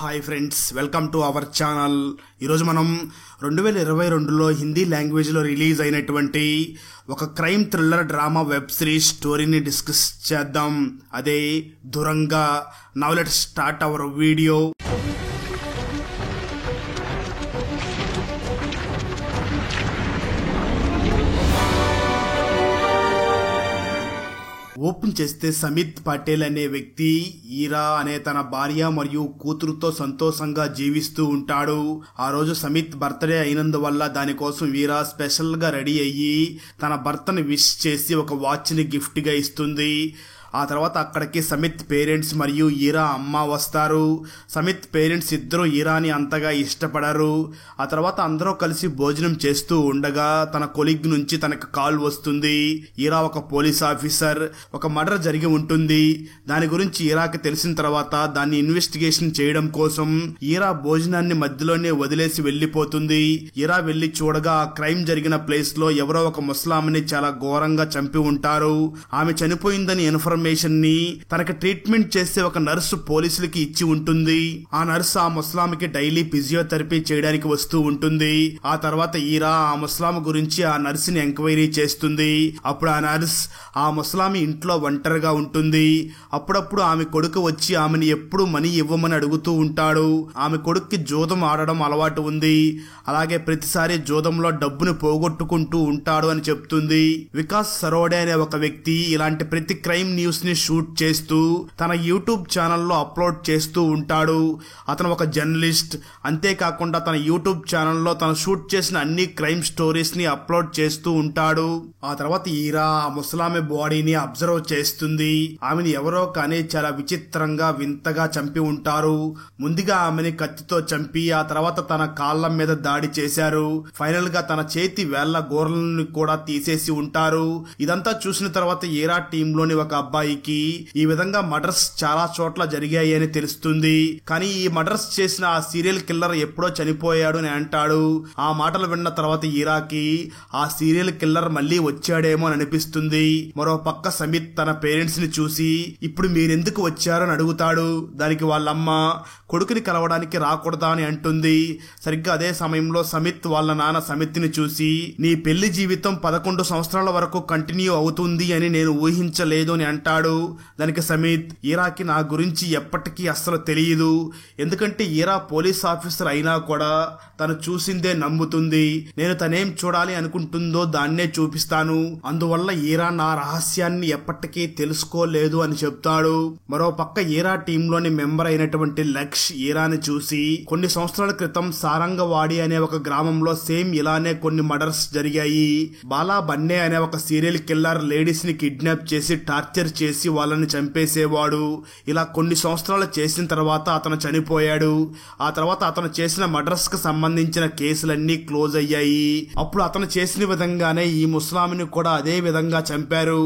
Hi friends, welcome to our channel. ఈరోజు మనం 2022లో హిందీ లాంగ్వేజ్లో రిలీజ్ అయినటువంటి ఒక crime thriller drama web series స్టోరీని డిస్కస్ చేద్దాం. అదే Duranga. Now let's start our video. Open చేస్తే సమిత్ పటేల్ అనే వ్యక్తి ఈరా అనే తన భార్య మరియు కూతురుతో సంతోషంగా జీవిస్తూ ఉంటాడు. ఆ రోజు సమిత్ బర్త్డే అయినందువల్ల దానికోసం వీరా స్పెషల్ గా రెడీ అయ్యి తన భర్తని విష్ చేసి ఒక వాచ్ ని గిఫ్ట్ గా ఇస్తుంది. ఆ తర్వాత అక్కడికి సమిత్ పేరెంట్స్ మరియు ఈరా అమ్మ వస్తారు. సమిత్ పేరెంట్స్ ఇద్దరు ఈరాని అంతగా ఇష్టపడరు. ఆ తర్వాత అందరూ కలిసి భోజనం చేస్తూ ఉండగా తన కొలీగ్ నుంచి తనకు కాల్ వస్తుంది. ఈరా ఒక పోలీస్ ఆఫీసర్. ఒక మర్డర్ జరిగి ఉంటుంది. దాని గురించి ఈరాకి తెలిసిన తర్వాత దాన్ని ఇన్వెస్టిగేషన్ చేయడం కోసం ఈరా భోజనాన్ని మధ్యలోనే వదిలేసి వెళ్లిపోతుంది. ఈరా వెళ్లి చూడగా ఆ క్రైమ్ జరిగిన ప్లేస్ లో ఎవరో ఒక ముసలామిని చాలా ఘోరంగా చంపి ఉంటారు. ఆమె చనిపోయిందని ఇన్ఫర్మేషన్ ని తనకి ట్రీట్మెంట్ చేసే ఒక నర్సు పోలీసులకి ఇచ్చి ఉంటుంది. ఆ నర్సు ఆ ముసలామికి డైలీ ఫిజియోథెరపీ చేయడానికి వస్తూ ఉంటుంది. ఆ తర్వాత ఈరా ఆ ముసలామి గురించి ఆ నర్సుని ఎంక్వైరీ చేస్తుంది. అప్పుడు ఆ నర్స్ ఆ ముసలామి ఇంట్లో ఒంటరిగా ఉంటుంది. అప్పుడప్పుడు ఆమె కొడుకు వచ్చి ఆమెను ఎప్పుడు మనీ ఇవ్వమని అడుగుతూ ఉంటాడు. ఆమె కొడుక్కి జూదం ఆడడం అలవాటు ఉంది. అలాగే ప్రతిసారి జూదంలో డబ్బును పోగొట్టుకుంటూ ఉంటాడు అని చెప్తుంది. వికాస్ సరోడే అనే ఒక వ్యక్తి ఇలాంటి ప్రతి క్రైమ్ న్యూస్ ని షూట్ చేస్తూ తన యూట్యూబ్ ఛానల్లో అప్లోడ్ చేస్తూ ఉంటాడు. అతను ఒక జర్నలిస్ట్. అంతేకాకుండా తన యూట్యూబ్ ఛానల్లో తను షూట్ చేసిన అన్ని క్రైమ్ స్టోరీస్ ని అప్లోడ్ చేస్తూ ఉంటాడు. ఆ తర్వాత ఈరా ఆ ముసలామె బాడీని అబ్జర్వ్ చేస్తుంది. ఆమెను ఎవరో కానీ చాలా విచిత్రంగా వింతగా చంపి ఉంటారు. ముందుగా ఆమెని కత్తితో చంపి ఆ తర్వాత తన కాళ్ళ మీద దాడి చేశారు. ఫైనల్ గా తన చేతి వేళ్ల గోర్లను కూడా తీసేసి ఉంటారు. ఇదంతా చూసిన తర్వాత ఈరా టీమ్ లోని ఒక అబ్బాయికి ఈ విధంగా మర్డర్స్ చాలా చోట్ల జరిగాయి అని తెలుస్తుంది. కానీ ఈ మర్డర్స్ చేసిన ఆ సీరియల్ కిల్లర్ ఎప్పుడో చనిపోయాడు అని అంటాడు. ఆ మాటలు విన్న తర్వాత ఈరాకి ఆ సీరియల్ కిల్లర్ మళ్ళీ వచ్చాడేమో అని అనిపిస్తుంది. మరో పక్క సమిత్ తన పేరెంట్స్ ని చూసి ఇప్పుడు మీరెందుకు వచ్చారని అడుగుతాడు. దానికి వాళ్ళమ్మ కొడుకుని కలవడానికి రాకూడదా అని అంటుంది. సరిగ్గా అదే సమయంలో సమిత్ వాళ్ళ నాన్న సమిత్ ని చూసి నీ పెళ్లి జీవితం 11 సంవత్సరాల వరకు కంటిన్యూ అవుతుంది అని నేను ఊహించలేదు అని అంటాడు. దానికి సమిత్ ఈరాకి నా గురించి ఎప్పటికీ అస్సలు తెలియదు. ఎందుకంటే ఈరా పోలీస్ ఆఫీసర్ అయినా కూడా తను చూసిందే నమ్ముతుంది. నేను తనేం చూడాలి అనుకుంటుందో దాన్నే చూపిస్తాను. అందువల్ల ఈరా నా రహస్యాన్ని ఎప్పటికీ తెలుసుకోలేదు అని చెప్తాడు. మరో పక్క ఈరా టీంలోని మెంబర్ అయినటువంటి లక్ష్ ఈరాని చూసి కొన్ని సంవత్సరాల క్రితం సారంగవాడి అనే ఒక గ్రామంలో సేమ్ ఇలానే కొన్ని మర్డర్స్ జరిగాయి. బాలా బన్నే అనే ఒక సీరియల్ కిల్లర్ లేడీస్ ని కిడ్నాప్ చేసి టార్చర్ చేసి వాళ్ళని చంపేసేవాడు. ఇలా కొన్ని సంవత్సరాలు చేసిన తర్వాత అతను చనిపోయాడు. ఆ తర్వాత అతను చేసిన మర్డర్స్ కి సంబంధించిన కేసులన్నీ క్లోజ్ అయ్యాయి. అప్పుడు అతను చేసిన విధంగానే ఈ ముసలామిని కూడా అదే విధంగా చంపారు.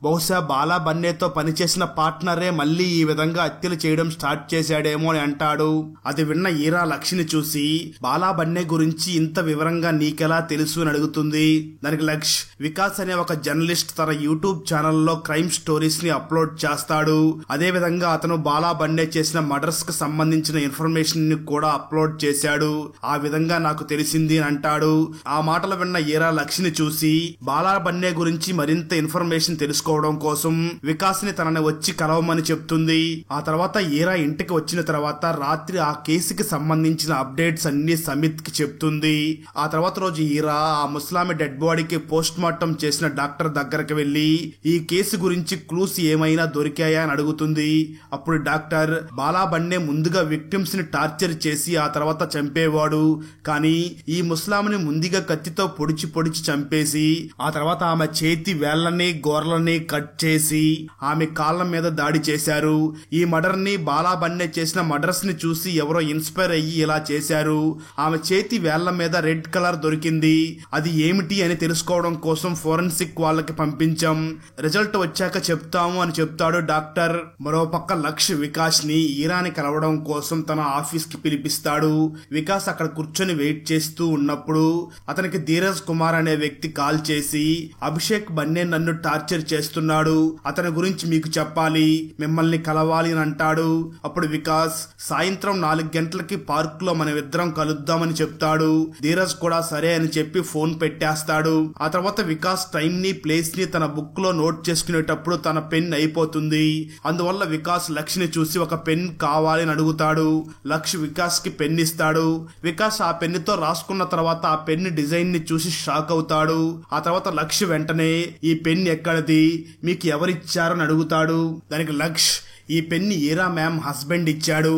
బహుశా బాలా బన్నేతో పనిచేసిన పార్ట్నరే మళ్ళీ ఈ విధంగా హత్యలు చేయడం స్టార్ట్ చేశాడేమో అని అంటాడు. అది విన్న ఈరా లక్ష్ని చూసి బాలా బన్నే గురించి ఇంత వివరంగా నీకెలా తెలుసు అని అడుగుతుంది. దానికి లక్ష్ వికాస్ అనే ఒక జర్నలిస్ట్ తన యూట్యూబ్ ఛానల్లో క్రైమ్ స్టోరీస్ ని అప్లోడ్ చేస్తాడు. అదే విధంగా అతను బాలా బన్నే చేసిన మర్డర్స్ కి సంబంధించిన ఇన్ఫర్మేషన్ ని కూడా అప్లోడ్ చేశాడు. ఆ విధంగా నాకు తెలిసింది అని అంటాడు. ఆ మాటలు విన్న ఈరా లక్ష్ని చూసి బాలా బన్నే గురించి మరింత ఇన్ఫర్మేషన్ తెలుసుకోవడం కోసం వికాస్ ని తనని వచ్చి కలవమని చెప్తుంది. ఆ తర్వాత ఈరా ఇంటికి వచ్చిన తర్వాత రాత్రి ఆ కేసుకి సంబంధించిన అప్డేట్స్ అన్ని సమిత్ కి చెప్తుంది. ఆ తర్వాత రోజు ఈరా ఆ ముస్లామి డెడ్ బాడీకి పోస్ట్ మార్టం చేసిన డాక్టర్ దగ్గరకు వెళ్లి ఈ కేసు గురించి క్లూస్ ఏమైనా దొరికాయా అని అడుగుతుంది. అప్పుడు డాక్టర్ బాలా బన్నే ముందుగా విక్టిమ్స్ ని టార్చర్ చేసి ఆ తర్వాత చంపేవాడు. కానీ ఈ ముస్లాంని ముందుగా కత్తితో పొడిచి పొడిచి చంపేసి ఆ తర్వాత ఆమె చేతి వేళ్లని గోర్లని కట్ చేసి ఆమె కాళ్ళ మీద దాడి చేశారు. ఈ మర్డర్ ని బాలా బన్నే చేసిన మర్డర్స్ ని చూసి ఎవరో ఇన్స్పైర్ అయ్యి ఇలా చేశారు. ఆమె చేతి వేళ్ల మీద రెడ్ కలర్ దొరికింది. అది ఏమిటి అని తెలుసుకోవడం కోసం ఫోరెన్సిక్ వాళ్ళకి పంపించాం. రిజల్ట్ వచ్చాక చెప్తా చేస్తాము అని చెప్తాడు డాక్టర్. మరోపక్క లక్ష్ వికాస్ ని ఈరాని కలవడం కోసం తన ఆఫీస్ కి పిలిపిస్తాడు. వికాస్ అక్కడ కూర్చొని వెయిట్ చేస్తూ ఉన్నప్పుడు అతనికి ధీరజ్ కుమార్ అనే వ్యక్తి కాల్ చేసి, అభిషేక్ బన్నే నన్ను టార్చర్ చేస్తున్నాడు, అతని గురించి మీకు చెప్పాలి, మిమ్మల్ని కలవాలి అని అంటాడు. అప్పుడు వికాస్ సాయంత్రం 4 గంటలకి పార్క్ లో మనమిద్దరం కలుద్దామని చెప్తాడు. ధీరజ్ కూడా సరే అని చెప్పి ఫోన్ పెట్టేస్తాడు. ఆ తర్వాత వికాస్ టైం ని ప్లేస్ ని తన బుక్ లో నోట్ చేసుకునేటప్పుడు తన పెన్ అయిపోతుంది. అందువల్ల వికాస్ లక్ష్ ని చూసి ఒక పెన్ కావాలని అడుగుతాడు. లక్ష్ వికాస్ కి పెన్ ఇస్తాడు. వికాస్ ఆ పెన్ తో రాసుకున్న తర్వాత ఆ పెన్ డిజైన్ ని చూసి షాక్ అవుతాడు. ఆ తర్వాత లక్ష్ వెంటనే ఈ పెన్ ఎక్కడిది, మీకు ఎవరిచ్చారని అడుగుతాడు. దానికి లక్ష్, ఈ పెన్ని ఈరా మ్యామ్ హస్బెండ్ ఇచ్చాడు,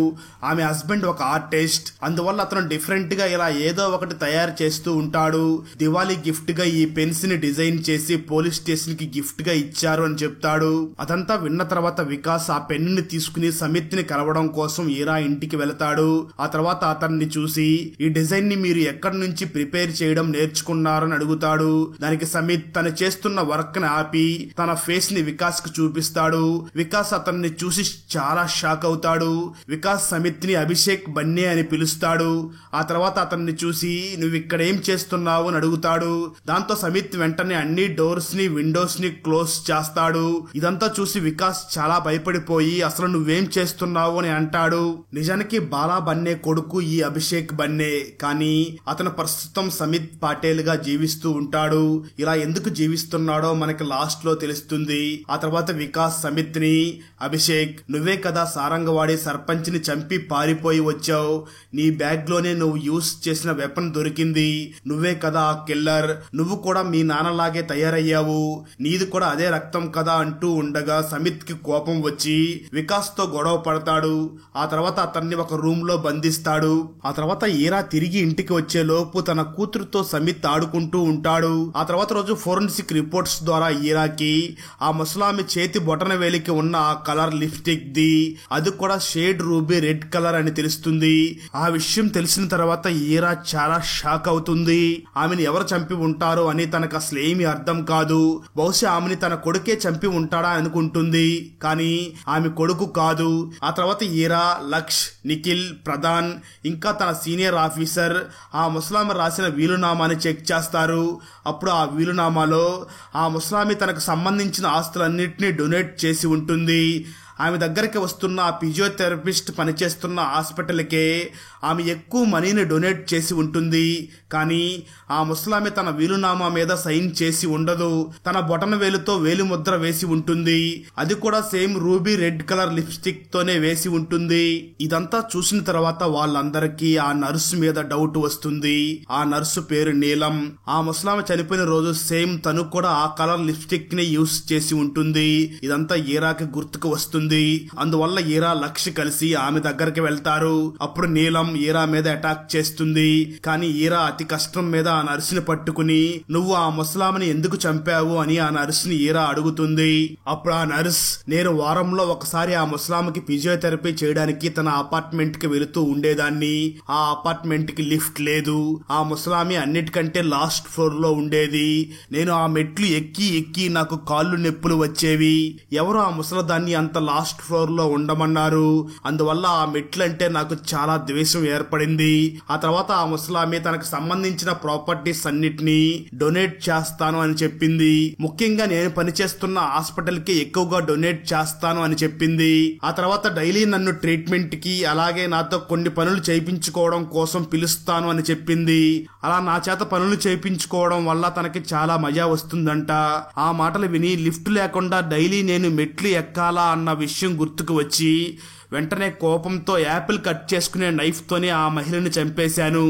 ఆమె హస్బెండ్ ఒక ఆర్టిస్ట్, అందువల్ల అతను డిఫరెంట్ గా ఇలా ఏదో ఒకటి తయారు చేస్తూ ఉంటాడు, దివాళీ గిఫ్ట్ గా ఈ పెన్స్ ని డిజైన్ చేసి పోలీస్ స్టేషన్ కి గిఫ్ట్ గా ఇచ్చారు అని చెప్తాడు. అదంతా విన్న తర్వాత వికాస్ ఆ పెన్నుని తీసుకుని సమిత్ ని కలవడం కోసం ఈరా ఇంటికి వెళతాడు. ఆ తర్వాత అతన్ని చూసి, ఈ డిజైన్ ని మీరు ఎక్కడి నుంచి ప్రిపేర్ చేయడం నేర్చుకున్నారని అడుగుతాడు. దానికి సమిత్ తను చేస్తున్న వర్క్ ని ఆపి తన ఫేస్ ని వికాస్ కు చూపిస్తాడు. వికాస్ అతన్ని చూసి చాలా షాక్ అవుతాడు. వికాస్ సమిత్ ని అభిషేక్ బన్నే అని పిలుస్తాడు. ఆ తర్వాత అతన్ని చూసి, నువ్వు ఇక్కడ ఏం చేస్తున్నావు అని అడుగుతాడు. దాంతో సమిత్ వెంటనే అన్ని డోర్స్ ని విండోస్ ని క్లోజ్ చేస్తాడు. ఇదంతా చూసి వికాస్ చాలా భయపడిపోయి, అసలు నువ్వేం చేస్తున్నావు అని అంటాడు. నిజానికి బాలా బన్నే కొడుకు ఈ అభిషేక్ బన్నే, కానీ అతను ప్రస్తుతం సమిత్ పాటేల్ గా జీవిస్తూ ఉంటాడు. ఇలా ఎందుకు జీవిస్తున్నాడో మనకి లాస్ట్ లో తెలుస్తుంది. ఆ తర్వాత వికాస్ సమిత్ ని, అభిషేక్, నువ్వే కదా సారంగవాడి సర్పంచ్ ని చంపి పారిపోయి వచ్చావు, నీ బ్యాగ్ లోనే నువ్వు యూజ్ చేసిన వెపన్ దొరికింది, నువ్వే కదా ఆ కిల్లర్, నువ్వు కూడా మీ నాన్నలాగే తయారయ్యావు, నీది కూడా అదే రక్తం కదా అంటూ ఉండగా సమిత్ కి కోపం వచ్చి వికాస్ తో గొడవ పడతాడు. ఆ తర్వాత అతన్ని ఒక రూమ్ లో బంధిస్తాడు. ఆ తర్వాత ఈరా తిరిగి ఇంటికి వచ్చే లోపు తన కూతురుతో సమిత్ ఆడుకుంటూ ఉంటాడు. ఆ తర్వాత రోజు ఫోరెన్సిక్ రిపోర్ట్స్ ద్వారా ఈరాకి ఆ ముసలామి చేతి బొటన వేలికి ఉన్న ఆ కలర్ లిప్స్టిక్ ది, అది కూడా షేడ్ రూబీ రెడ్ కలర్ అని తెలుస్తుంది. ఆ విషయం తెలిసిన తర్వాత ఈరా చాలా షాక్ అవుతుంది. ఆమెను ఎవరు చంపి ఉంటారో అని తనకు అసలు ఏమీ అర్థం కాదు. బహుశా ఆమెని తన కొడుకే చంపి ఉంటాడా అనుకుంటుంది, కానీ ఆమె కొడుకు కాదు. ఆ తర్వాత ఈరా, లక్ష్, నిఖిల్, ప్రధాన్ ఇంకా తన సీనియర్ ఆఫీసర్ ఆ ముసలామి రాసిన వీలునామాని చెక్ చేస్తారు. అప్పుడు ఆ వీలునామాలో ఆ ముసలామి తనకు సంబంధించిన ఆస్తులన్నింటినీ డొనేట్ చేసి ఉంటుంది. ఆమె దగ్గరికి వస్తున్న ఆ ఫిజియోథెరపిస్ట్ పనిచేస్తున్న హాస్పిటల్కే ఆమె ఎక్కువ మనీని డొనేట్ చేసి ఉంటుంది. కానీ ఆ ముసలామె తన వీలునామా మీద సైన్ చేసి ఉండదు. తన బొటన వేలుతో వేలి ముద్ర వేసి ఉంటుంది. అది కూడా same ruby red colour lipstick తోనే వేసి ఉంటుంది. ఇదంతా చూసిన తర్వాత వాళ్ళందరికీ ఆ నర్సు మీద డౌట్ వస్తుంది. ఆ నర్సు పేరు నీలం. ఆ ముసలామె చనిపోయిన రోజు సేమ్ తను కూడా ఆ కలర్ లిప్స్టిక్ ని యూస్ చేసి ఉంటుంది. ఇదంతా ఈరాకి గుర్తుకు వస్తుంది. అందువల్ల ఈరా, లక్ష్ కలిసి ఆమె దగ్గరికి వెళ్తారు. అప్పుడు నీలం ఈరా మీద అటాక్ చేస్తుంది. కానీ ఈరా అతి కష్టం మీద ఆ నర్సుని పట్టుకుని, నువ్వు ఆ ముసలామని ఎందుకు చంపావు అని ఆ నర్సుని ఈరా అడుగుతుంది. అప్పుడు ఆ నర్స్, నేను వారంలో ఒకసారి ఆ ముసలామకి ఫిజియోథెరపీ చేయడానికి తన అపార్ట్మెంట్ కి వెళుతూ ఉండేదాన్ని. ఆ అపార్ట్మెంట్ కి లిఫ్ట్ లేదు. ఆ ముసలామి అన్నిటికంటే లాస్ట్ ఫ్లోర్ లో ఉండేది. నేను ఆ మెట్లు ఎక్కి ఎక్కి నాకు కాళ్ళు నొప్పులు వచ్చేవి. ఎవరు ఆ ముసలదాన్ని అంత లాస్ట్ ఫ్లోర్ లో ఉండమన్నారు. అందువల్ల ఆ మెట్లంటే నాకు చాలా ద్వేషం ఏర్పడింది. ఆ తర్వాత ఆ ముసలామి తనకు సంబంధించిన ప్రాపర్టీస్ అన్నిటినీ డొనేట్ చేస్తాను అని చెప్పింది. ముఖ్యంగా నేను పనిచేస్తున్న హాస్పిటల్ కి ఎక్కువగా డొనేట్ చేస్తాను అని చెప్పింది. ఆ తర్వాత డైలీ నన్ను ట్రీట్మెంట్ కి, అలాగే నాతో కొన్ని పనులు చేయించుకోవడం కోసం పిలుస్తాను అని చెప్పింది. అలా నా చేత పనులు చేయించుకోవడం వల్ల తనకి చాలా మజా వస్తుందంట. ఆ మాటలు విని లిఫ్ట్ లేకుండా డైలీ నేను మెట్లు ఎక్కాలా అన్న విషయం గుర్తుకు వచ్చి వెంటనే కోపంతో యాపిల్ కట్ చేసుకునే నైఫ్ తోనే ఆ మహిళని చంపేశాను.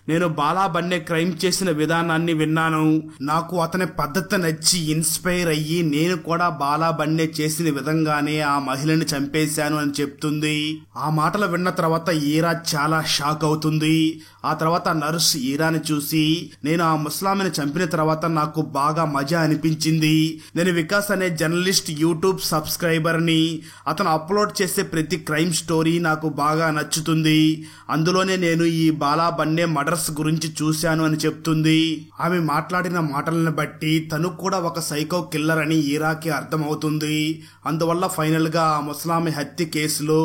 నేను బాలా బన్నే క్రైమ్ చేసిన విధానాన్ని విన్నాను. నాకు అతని పద్ధతి నచ్చి ఇన్స్పైర్ అయ్యి నేను కూడా బాలా బన్నే చేసిన విధంగానే ఆ మహిళని చంపేశాను అని చెప్తుంది. ఆ మాటలు విన్న తర్వాత ఈరా చాలా షాక్ అవుతుంది. ఆ తర్వాత నర్స్ ఈరాని చూసి, నేను ఆ ముసలామిని చంపిన తర్వాత నాకు బాగా మజా అనిపించింది. నేను వికాస్ అనే జర్నలిస్ట్ యూట్యూబ్ సబ్స్క్రైబర్ ని. అతను అప్లోడ్ చేసే ప్రతి క్రైమ్ స్టోరీ నాకు బాగా నచ్చుతుంది. అందులోనే నేను ఈ బాలా బన్నే మర్డర్స్ గురించి చూశాను అని చెప్తుంది. ఆమె మాట్లాడిన మాటలను బట్టి తను కూడా ఒక సైకో కిల్లర్ అని ఈరాకి అర్థమవుతుంది. అందువల్ల ఫైనల్ గా ఆ ముసలామె హత్య కేసులో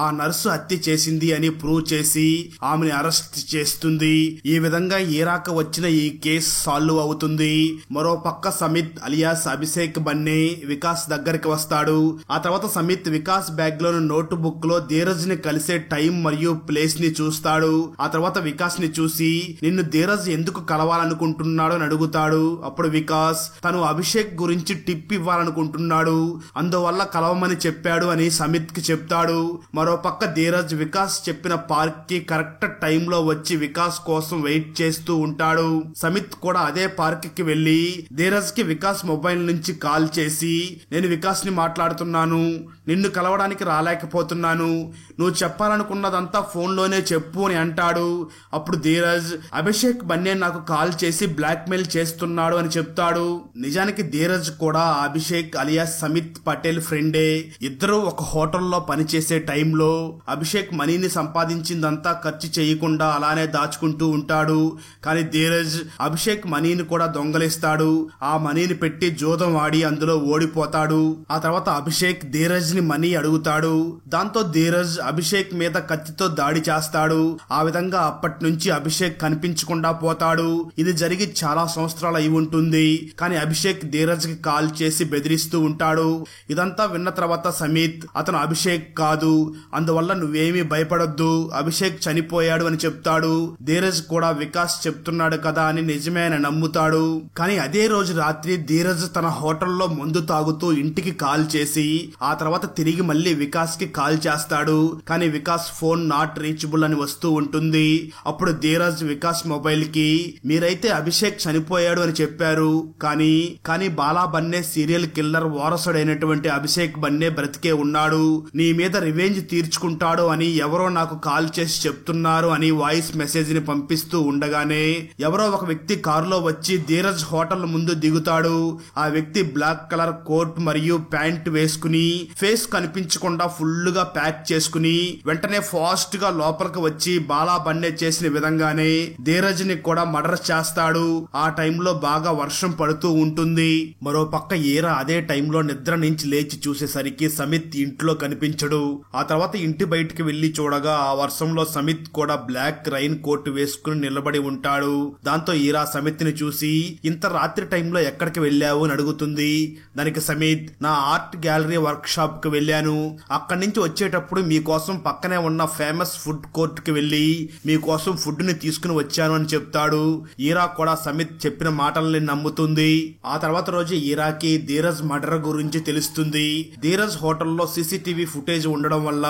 ఆ నర్సు హత్య చేసింది అని ప్రూవ్ చేసి ఆమెని అరెస్ట్ చేస్తుంది. ఈ విధంగా ఈరాకు వచ్చిన ఈ కేసు సాల్వ్ అవుతుంది. మరో పక్క సమిత్ అలియాస్ అభిషేక్ బన్నే వికాస్ దగ్గరికి వస్తాడు. ఆ తర్వాత సమిత్ వికాస్ బ్యాగ్ లోని నోట్ బుక్ లో ధీరజ్ ని కలిసే టైం మరియు ప్లేస్ ని చూస్తాడు. ఆ తర్వాత వికాస్ ని చూసి నిన్ను ధీరజ్ ఎందుకు కలవాలనుకుంటున్నాడు అని అడుగుతాడు. అప్పుడు వికాస్ తను అభిషేక్ గురించి టిప్ ఇవ్వాలనుకుంటున్నాడు, అందువల్ల కలవమని చెప్పాడు అని సమిత్ కి చెప్తాడు. మరో పక్క ధీరజ్ వికాస్ చెప్పిన పార్క్ కి కరెక్ట్ టైం లో వచ్చి వికాస్ కోసం వెయిట్ చేస్తూ ఉంటాడు. సమిత్ కూడా అదే పార్క్ కి వెళ్లి ధీరజ్ కి వికాస్ మొబైల్ నుంచి కాల్ చేసి నేను వికాస్ ని మాట్లాడుతున్నాను, నిన్ను కలవడానికి రాలేకపోతున్నాను, నువ్వు చెప్పాలనుకున్నదంతా ఫోన్ లోనే చెప్పు అని అంటాడు. అప్పుడు ధీరజ్ అభిషేక్ బన్నే నాకు కాల్ చేసి బ్లాక్ మెయిల్ చేస్తున్నాడు అని చెప్తాడు. నిజానికి ధీరజ్ కూడా అభిషేక్ అలియాస్ సమిత్ పటేల్ ఫ్రెండే. ఇద్దరు ఒక హోటల్లో పనిచేసే టైంలో అభిషేక్ మనీని సంపాదించిందంతా ఖర్చు చేయకుండా అలానే దాచుకుంటూ ఉంటాడు. కానీ ధీరజ్ అభిషేక్ మనీని కూడా దొంగలిస్తాడు. ఆ మనీని పెట్టి జూదం ఆడి అందులో ఓడిపోతాడు. ఆ తర్వాత అభిషేక్ ధీరజ్ ని మనీ అడుగుతాడు. దాంతో ధీరజ్ అభిషేక్ మీద కత్తితో దాడి చేస్తాడు. ఆ విధంగా అప్పటి నుంచి అభిషేక్ కనిపించకుండా పోతాడు. ఇది జరిగి చాలా సంవత్సరాలు అయి ఉంటుంది. కానీ అభిషేక్ ధీరజ్ కి కాల్ చేసి బెదిరిస్తూ ఉంటాడు. ఇదంతా విన్న తర్వాత సమిత్ అతను అభిషేక్ కాదు, అందువల్ల నువ్వేమీ భయపడొద్దు, అభిషేక్ చనిపోయాడు అని చెప్తాడు. ధీరజ్ కూడా వికాస్ చెప్తున్నాడు కదా అని నిజమే అని నమ్ముతాడు. కానీ అదే రోజు రాత్రి ధీరజ్ తన హోటల్లో మందు తాగుతూ ఇంటికి కాల్ చేసి ఆ తర్వాత తిరిగి మళ్ళీ వికాస్ కి కాల్ చేస్తాడు. కానీ వికాస్ ఫోన్ నాట్ రీచబుల్ అని వస్తూ ఉంటుంది. అప్పుడు ధీరజ్ వికాస్ మొబైల్ కి మీరైతే అభిషేక్ చనిపోయాడు అని చెప్పారు, కానీ బాలా బన్నే సీరియల్ కిల్లర్ వారసుడైనటువంటి అభిషేక్ బన్నే బ్రతికే ఉన్నాడు, నీ మీద రివెంజ్ తీర్చుకుంటాడు అని ఎవరో నాకు కాల్ చేసి చెప్తున్నారు అని వాయిస్ మెసేజ్ ని పంపిస్తూ ఉండగానే ఎవరో ఒక వ్యక్తి కారులో వచ్చి ధీరజ్ హోటల్ ముందు దిగుతాడు. ఆ వ్యక్తి బ్లాక్ కలర్ కోట్ మరియు ప్యాంట్ వేసుకుని ఫేస్ కనిపించకుండా ఫుల్ గా ప్యాక్ చేసుకుని వెంటనే ఫాస్ట్ గా లోపలికి వచ్చి బాలా బన్నే చేసిన విధంగానే ధీరజ్ ని కూడా మర్డర్ చేస్తాడు. ఆ టైంలో బాగా వర్షం పడుతూ ఉంటుంది. మరో పక్క ఈరా అదే టైంలో నిద్ర నుంచి లేచి చూసేసరికి సమిత్ ఇంట్లో కనిపించడు. ఆ తర్వాత ఇంటి బయటికి వెళ్లి చూడగా ఆ వర్షంలో సమిత్ కూడా బ్లాక్ రైన్ కోట్ వేసుకుని నిలబడి ఉంటాడు. దాంతో ఈరా సమిత్ ని చూసి ఇంత రాత్రి టైంలో ఎక్కడికి వెళ్ళావు అని అడుగుతుంది. దానికి సమిత్ నా ఆర్ట్ గ్యాలరీ వర్క్ షాప్ కి వెళ్ళాను, అక్కడి నుంచి వచ్చేటప్పుడు మీకోసం పక్కనే ఉన్న ఫేమస్ ఫుడ్ కోర్ట్ కి వెళ్లి మీకోసం ఫుడ్ ని తీసుకుని వచ్చాను అని చెప్తాడు. ఈరా కూడా సమిత్ చెప్పిన మాటల్ని నమ్ముతుంది. ఆ తర్వాత రోజు ఈరాకి ధీరజ్ మర్డర్ గురించి తెలుస్తుంది. ధీరజ్ హోటల్లో సీసీటీవీ ఫుటేజ్ ఉండడం వల్ల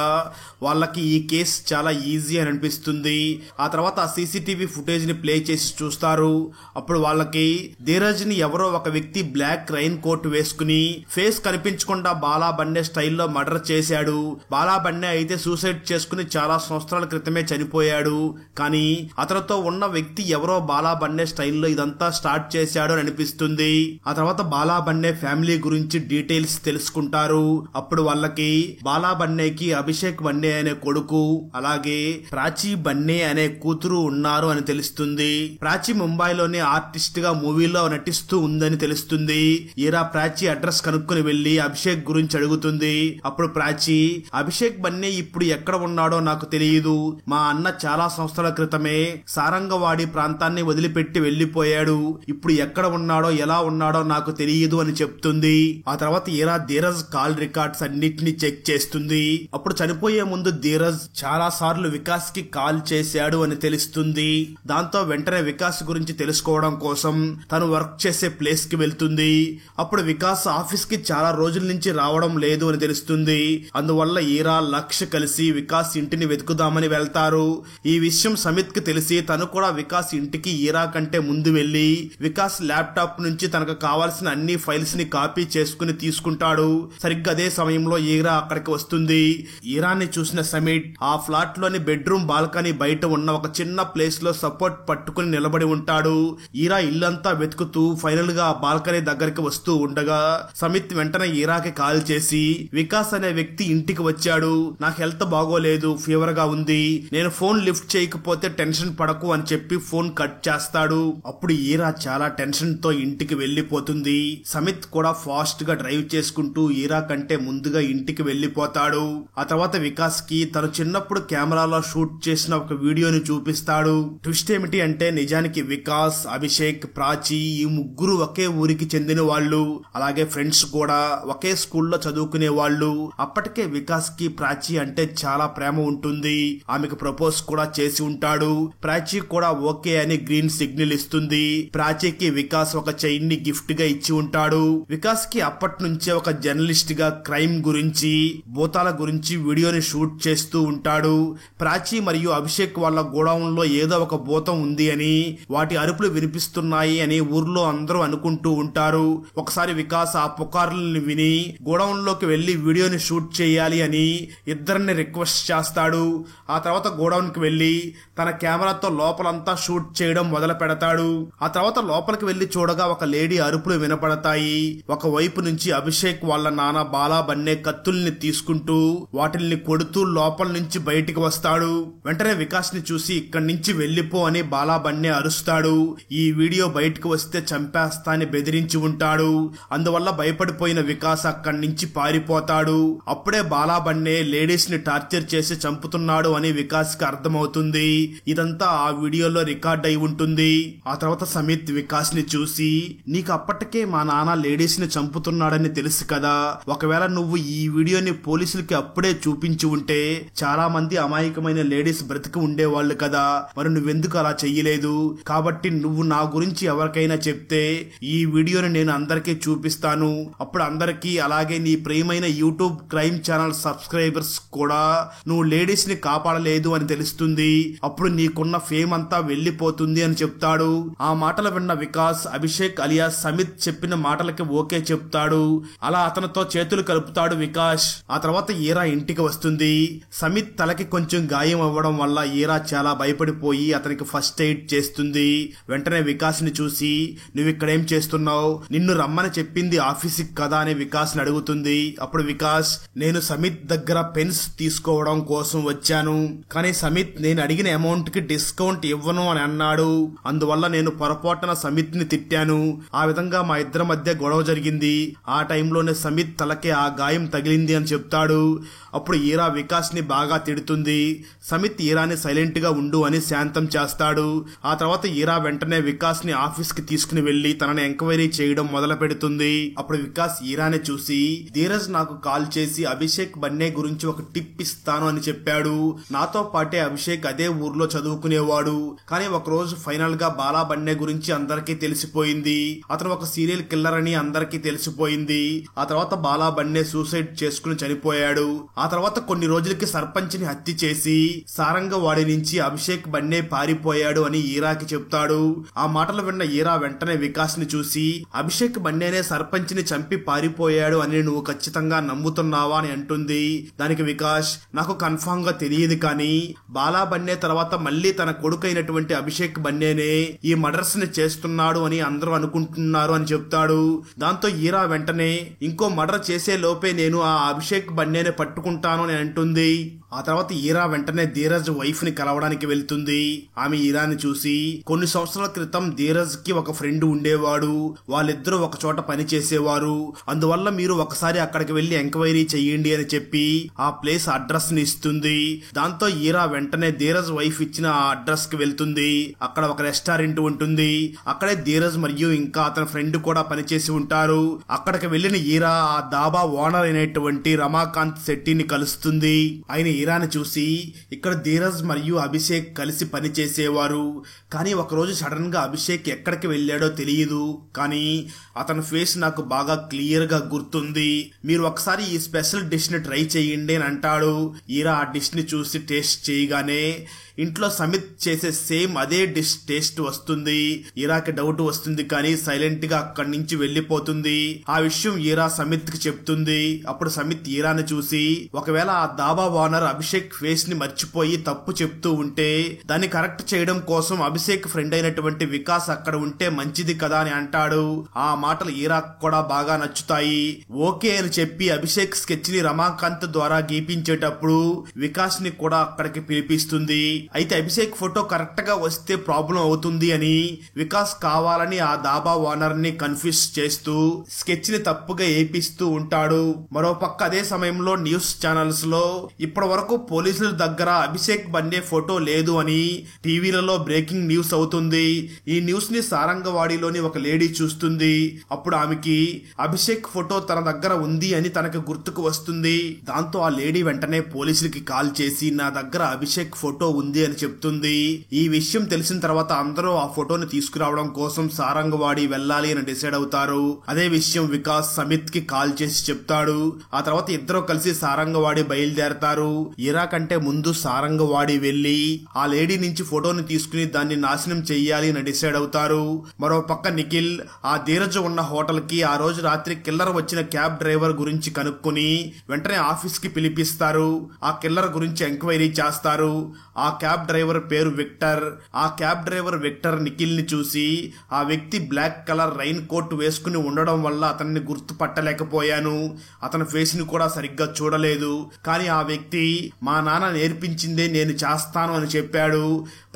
వాళ్ళకి ఈ కేసు చాలా ఈజీ అని అనిపిస్తుంది. ఆ తర్వాత ఆ సీసీటీవీ ఫుటేజ్ ని ప్లే చేసి చూస్తారు. అప్పుడు వాళ్ళకి ధీరజ్ ని ఎవరో ఒక వ్యక్తి బ్లాక్ రైన్ కోట్ వేసుకుని ఫేస్ కనిపించకుండా బాలా బన్నే స్టైల్లో మర్డర్ చేశాడు. బాలా బన్నే అయితే సూసైడ్ చేసుకుని చాలా సంవత్సరాల క్రితమే చనిపోయాడు. కానీ అతనితో ఉన్న వ్యక్తి ఎవరో బాలా బన్నే స్టైల్లో ఇదంతా స్టార్ట్ చేశాడు అని అనిపిస్తుంది. ఆ తర్వాత బాలా బన్నే ఫ్యామిలీ గురించి డీటెయిల్స్ తెలుసుకుంటారు. అప్పుడు వాళ్ళకి బాలా బన్నేకి అభిషేక్ బన్నే అనే కొడుకు అలాగే ప్రాచీ బన్నే అనే కూతురు ఉన్నారు అని తెలుస్తుంది. ప్రాచీ ముంబైలోని ఆర్టిస్ట్ గా మూవీలో నటిస్తూ ఉందని తెలుస్తుంది. ఈరా ప్రాచీ అడ్రస్ కనుక్కుని వెళ్లి అభిషేక్ గురించి అడుగుతుంది. అప్పుడు ప్రాచీ అభిషేక్ బన్నే ఇప్పుడు ఎక్కడ ఉన్నాడో నాకు తెలియదు, మా అన్న చాలా సంవత్సరాల క్రితమే సారంగవాడి ప్రాంతాన్ని వదిలిపెట్టి వెళ్లిపోయాడు, ఇప్పుడు ఎక్కడ ఉన్నాడో ఎలా ఉన్నాడో నాకు తెలియదు అని చెప్తుంది. ఆ తర్వాత ఈరా ధీరజ్ కాల్ రికార్డ్స్ అన్నిటిని చెక్ చేస్తుంది. అప్పుడు చనిపోయే ముందు ధీరజ్ చాలా సార్లు వికాస్ కి కాల్ చేశాడు అని తెలుస్తుంది. దాంతో వెంటనే వికాస్ గురించి తెలుసుకోవడం కోసం తను వర్క్ చేసే ప్లేస్ కి వెళ్తుంది. అప్పుడు వికాస్ ఆఫీస్ కి చాలా రోజుల నుంచి రావడం లేదు అని తెలుస్తుంది. అందువల్ల ఈరా లక్ష్ కలిసి వికాస్ ఇంటిని వెతుకుదామని వెళ్తారు. ఈ విషయం సమిత్ కి తెలిసి తను కూడా వికాస్ ఇంటికి ఈరా కంటే ముందు వెళ్లి వికాస్ ల్యాప్టాప్ నుంచి తనకు కావాల్సిన అన్ని ఫైల్స్ ని కాపీ చేసుకుని తీసుకుంటాడు. సరిగ్గా అదే సమయంలో ఈరా అక్కడికి వస్తుంది. ఈరాని చూసిన సమిత్ ఆ ఫ్లాట్ లోని బెడ్రూమ్ బాల్కనీ బయట ఉన్న ఒక చిన్న ప్లేస్ లో సపోర్ట్ పట్టుకుని నిలబడి ఉంటాడు. ఈరా ఇల్లంతా వెతుకుతూ ఫైనల్ గా ఆ బాల్కనీ దగ్గరికి వస్తూ ఉండగా సమిత్ వెంటనే ఈరాకి కాల్ చేసి వికాస్ అనే వ్యక్తి ఇంటికి వచ్చి వచ్చాడు, నాకు హెల్త్ బాగోలేదు, ఫీవర్ గా ఉంది, నేను ఫోన్ లిఫ్ట్ చేయకపోతే టెన్షన్ పడకు అని చెప్పి ఫోన్ కట్ చేస్తాడు. అప్పుడు ఈరా చాలా టెన్షన్ తో ఇంటికి వెళ్లిపోతుంది. సమిత్ కూడా ఫాస్ట్ గా డ్రైవ్ చేసుకుంటూ ఈరా కంటే ముందుగా ఇంటికి వెళ్లిపోతాడు. ఆ తర్వాత వికాస్ కి తను చిన్నప్పుడు కెమెరాలో షూట్ చేసిన ఒక వీడియోని చూపిస్తాడు. ట్విస్ట్ ఏమిటి అంటే నిజానికి వికాస్, అభిషేక్, ప్రాచి ఈ ముగ్గురు ఒకే ఊరికి చెందిన వాళ్ళు, అలాగే ఫ్రెండ్స్ కూడా ఒకే స్కూల్లో చదువుకునే వాళ్ళు. అప్పటికే వికాస్ కి ప్రాచి అంటే చాలా ప్రేమ ఉంటుంది. ఆమెకు ప్రపోజ్ కూడా చేసి ఉంటాడు. ప్రాచి కూడా ఓకే అని గ్రీన్ సిగ్నల్ ఇస్తుంది. ప్రాచికి వికాస్ ఒక చైన్ ని గిఫ్ట్ గా ఇచ్చి ఉంటాడు. వికాస్ కి అప్పటి నుంచే ఒక జర్నలిస్ట్ గా క్రైమ్ గురించి, భూతాల గురించి వీడియోని షూట్ చేస్తూ ఉంటాడు. ప్రాచి మరియు అభిషేక్ వాళ్ళ గోడౌన్ లో ఏదో ఒక భూతం ఉంది అని, వాటి అరుపులు వినిపిస్తున్నాయి అని ఊర్లో అందరూ అనుకుంటూ ఉంటారు. ఒకసారి వికాస్ ఆ పుకార్లని విని గోడౌన్ లోకి వెళ్లి వీడియోని షూట్ చేయాలి అని ఇద్దరిని రిక్వెస్ట్ చేస్తాడు. ఆ తర్వాత గోడౌన్ కి వెళ్లి తన కెమెరాతో లోపలంతా షూట్ చేయడం మొదలు పెడతాడు. ఆ తర్వాత లోపలికి వెళ్లి చూడగా ఒక లేడీ అరుపులు వినపడతాయి. ఒక వైపు నుంచి అభిషేక్ వాళ్ళ నాన్న బాలా బన్నే కత్తుల్ని తీసుకుంటూ వాటిల్ని కొడుతూ లోపల నుంచి బయటికి వస్తాడు. వెంటనే వికాస్ ని చూసి ఇక్కడి నుంచి వెళ్లిపో అని బాలా బన్నే అరుస్తాడు. ఈ వీడియో బయటకు వస్తే చంపేస్తా అని బెదిరించి ఉంటాడు. అందువల్ల భయపడిపోయిన వికాస్ అక్కడి నుంచి పారిపోతాడు. అప్పుడే బాలా బన్నే లేడీస్ ని టార్చర్ చేసి చంపుతున్నాడు అని వికాస్ కి అర్థమవుతుంది. ఇదంతా ఆ వీడియోలో రికార్డ్ అయి ఉంటుంది. ఆ తర్వాత సమిత్ వికాస్ ని చూసి, నీకు అప్పటికే మా నాన్న లేడీస్ ని చంపుతున్నాడని తెలుసు కదా, ఒకవేళ నువ్వు ఈ వీడియోని పోలీసులకి అప్పుడే చూపించి ఉంటే చాలా మంది అమాయకమైన లేడీస్ బ్రతికి ఉండేవాళ్ళు కదా, మరి నువ్వెందుకు అలా చెయ్యలేదు? కాబట్టి నువ్వు నా గురించి ఎవరికైనా చెప్తే ఈ వీడియోని నేను అందరికీ చూపిస్తాను. అప్పుడు అందరికీ, అలాగే నీ ప్రియమైన యూట్యూబ్ క్రైమ్ ఛానల్ సబ్స్క్రైబర్స్ కూడా నువ్వు లేడీస్ ని కాపాడలేదు అని తెలుస్తుంది. అప్పుడు నీకున్న ఫేమ్ అంతా వెళ్లిపోతుంది అని చెప్తాడు. ఆ మాటలు విన్న వికాస్ అభిషేక్ అలియాస్ సమిత్ చెప్పిన మాటలకి ఓకే చెప్తాడు. అలా అతనితో చేతులు కలుపుతాడు వికాస్. ఆ తర్వాత ఈరా ఇంటికి వస్తుంది. సమిత్ తలకి కొంచెం గాయం అవ్వడం వల్ల ఈరా చాలా భయపడిపోయి అతనికి ఫస్ట్ ఎయిడ్ చేస్తుంది. వెంటనే వికాస్ ని చూసి, నువ్వు ఇక్కడేం చేస్తున్నావు? నిన్ను రమ్మని చెప్పింది ఆఫీస్కి కదా అని వికాస్ ని అడుగుతుంది. అప్పుడు వికాస్, నేను సమిత్ దగ్గర పెన్స్ తీసుకోవడం కోసం వచ్చాను, కానీ సమిత్ నేను అడిగిన అమౌంట్ కి డిస్కౌంట్ ఇవ్వను అని అన్నాడు. అందువల్ల నేను పొరపాటున సమిత్ ని తిట్టాను. ఆ విధంగా మా ఇద్దరి మధ్య గొడవ జరిగింది. ఆ టైంలోనే సమిత్ తలకి ఆ గాయం తగిలింది అని చెప్తాడు. అప్పుడు ఈరా వికాస్ ని బాగా తిడుతుంది. సమిత్ ఈరాని సైలెంట్ గా ఉండు అని శాంతం చేస్తాడు. ఆ తర్వాత ఈరా వెంటనే వికాస్ ని ఆఫీస్ కి తీసుకుని వెళ్లి తనని ఎంక్వైరీ చేయడం మొదలు పెడుతుంది. అప్పుడు వికాస్ ఈరాని చూసి, ధీరజ్ నాకు కాల్ చేసి అభిషేక్ బన్నే గురించి ఒక టిప్ ఇస్తాను అని చెప్పాడు. నాతో పాటే అభిషేక్ అదే ఊర్లో చదువుకునేవాడు. కానీ ఒక రోజు ఫైనల్ గా బాలా బన్నే గురించి అందరికీ తెలిసిపోయింది. అతను ఒక సీరియల్ కిల్లర్ అని అందరికీ తెలిసిపోయింది. ఆ తర్వాత బాలా బన్నే సూసైడ్ చేసుకుని చనిపోయాడు. ఆ తర్వాత కొన్ని రోజులకి సర్పంచ్ ని హత్య చేసి సారంగవాడి నుంచి అభిషేక్ బన్నే పారిపోయాడు అని ఈరాకి చెప్తాడు. ఆ మాటలు విన్న ఈరా వెంటనే వికాస్ ని చూసి, అభిషేక్ బన్నేనే సర్పంచ్ ని చంపి పారిపోయాడు అని నువ్వు ఖచ్చితంగా నమ్ముతున్నావా అని అంటుంది. దానికి వికాస్, నాకు కన్ఫామ్ గా తెలియదు, కానీ బాలా బన్నే తర్వాత మళ్లీ తన కొడుకైనటువంటి అభిషేక్ బన్నేనే ఈ మర్డర్స్ ని చేస్తున్నాడు అని అందరూ అనుకుంటున్నారు అని చెప్తాడు. దాంతో ఈరా వెంటనే, ఇంకో మర్డర్ చేసే లోపే నేను ఆ అభిషేక్ బన్నేనే పట్టుకుంటాను అని అంటుంది. ఆ తర్వాత ఈరా వెంటనే ధీరజ్ వైఫ్ ని కలవడానికి వెళ్తుంది. ఆమె ఈరాని చూసి, కొన్ని సంవత్సరాల క్రితం ధీరజ్ కి ఒక ఫ్రెండ్ ఉండేవాడు, వాళ్ళిద్దరూ ఒక చోట పని చేసేవారు, అందువల్ల మీరు ఒకసారి అక్కడికి వెళ్లి ఎంక్వైరీ చెయ్యండి అని చెప్పి ఆ ప్లేస్ అడ్రస్ ని ఇస్తుంది. దాంతో ఈరా వెంటనే ధీరజ్ వైఫ్ ఇచ్చిన ఆ అడ్రస్ కి వెళ్తుంది. అక్కడ ఒక రెస్టారెంట్ ఉంటుంది. అక్కడే ధీరజ్ మరియు ఇంకా అతని ఫ్రెండ్ కూడా పనిచేసి ఉంటారు. అక్కడికి వెళ్లిన ఈరా ఆ దాబా ఓనర్ అయినటువంటి రమాకాంత్ శెట్టిని కలుస్తుంది. ఆయన ఈరాని చూసి, ఇక్కడ ధీరజ్ మరియు అభిషేక్ కలిసి పని చేసేవారు, కానీ ఒకరోజు సడన్ గా అభిషేక్ ఎక్కడికి వెళ్ళాడో తెలియదు, కానీ అతని ఫేస్ నాకు బాగా క్లియర్ గా గుర్తుంది, మీరు ఒకసారి ఈ స్పెషల్ డిష్ ని ట్రై చేయండి అని అంటాడు. ఈరా ఆ డిష్ ని చూసి టేస్ట్ చేయగానే, ఇంట్లో సమిత్ చేసే సేమ్ అదే డిష్ టేస్ట్ వస్తుంది. ఈరాకి డౌట్ వస్తుంది కానీ సైలెంట్ గా అక్కడి నుంచి వెళ్లిపోతుంది. ఆ విషయం ఈరా సమిత్ కి చెప్తుంది. అప్పుడు సమిత్ ఈరాని చూసి ఒకవేళ ఆ దాబా ఓనర్ అభిషేక్ ఫేస్ ని మర్చిపోయి తప్పు చెప్తూ ఉంటే దాన్ని కరెక్ట్ చేయడం కోసం అభిషేక్ ఫ్రెండ్ అయినటువంటి వికాస్ అక్కడ ఉంటే మంచిది కదా అని అంటాడు. ఆ మాటలు ఈరాక్ కూడా బాగా నచ్చుతాయి. ఓకే అని చెప్పి అభిషేక్ స్కెచ్ ని రమాకాంత్ ద్వారా గీపించేటప్పుడు వికాస్ ని కూడా అక్కడికి పిలిపిస్తుంది. అయితే అభిషేక్ ఫోటో కరెక్ట్ గా వస్తే ప్రాబ్లం అవుతుంది అని వికాస్ కావాలని ఆ దాబా ఓనర్ ని కన్ఫ్యూజ్ చేస్తూ స్కెచ్ ని తప్పుగా ఏపిస్తూ ఉంటాడు. మరోపక్క అదే సమయంలో న్యూస్ ఛానల్స్ లో ఇప్పటి వరకు పోలీసుల దగ్గర అభిషేక్ బండే ఫోటో లేదు అని టీవీలలో బ్రేకింగ్ న్యూస్ అవుతుంది. ఈ న్యూస్ ని సారంగవాడిలోని ఒక లేడీ చూస్తుంది. అప్పుడు ఆమెకి అభిషేక్ ఫోటో తన దగ్గర ఉంది అని తనకు గుర్తుకు వస్తుంది. దాంతో ఆ లేడీ వెంటనే పోలీసులకి కాల్ చేసి నా దగ్గర అభిషేక్ ఫోటో ఉంది అని చెప్తుంది. ఈ విషయం తెలిసిన తర్వాత అందరూ ఆ ఫోటోని తీసుకురావడం కోసం సారంగవాడి వెళ్ళాలి అని డిసైడ్ అవుతారు. అదే విషయం వికాస్ సమిత్ కి కాల్ చేసి చెప్తాడు. ఆ తర్వాత ఇద్దరు కలిసి సారంగవాడి బయలుదేరతారు. ఈరా కంటే ముందు సారంగవాడి వెళ్లి ఆ లేడీ నుంచి ఫోటోని తీసుకుని దాన్ని నాశనం చెయ్యాలి అని డిసైడ్ అవుతారు. మరో పక్క నిఖిల్ ఆ ధీరజ్ ఉన్న హోటల్ కి ఆ రోజు రాత్రి కిల్లర్ వచ్చిన క్యాబ్ డ్రైవర్ గురించి కనుక్కొని వెంటనే ఆఫీస్ కి పిలిపిస్తారు. ఆ కిల్లర్ గురించి ఎంక్వైరీ చేస్తారు. ఆ క్యాబ్ డ్రైవర్ పేరు విక్టర్. ఆ క్యాబ్ డ్రైవర్ విక్టర్ నిఖిల్ ని చూసి ఆ వ్యక్తి బ్లాక్ కలర్ రైన్ కోట్ వేసుకుని ఉండడం వల్ల అతన్ని గుర్తుపట్టలేకపోయాను. అతని ఫేస్ ని కూడా సరిగ్గా చూడలేదు. కానీ ఆ వ్యక్తి మా నాన్న నేర్పించిందే నేను చేస్తాను అని చెప్పాడు.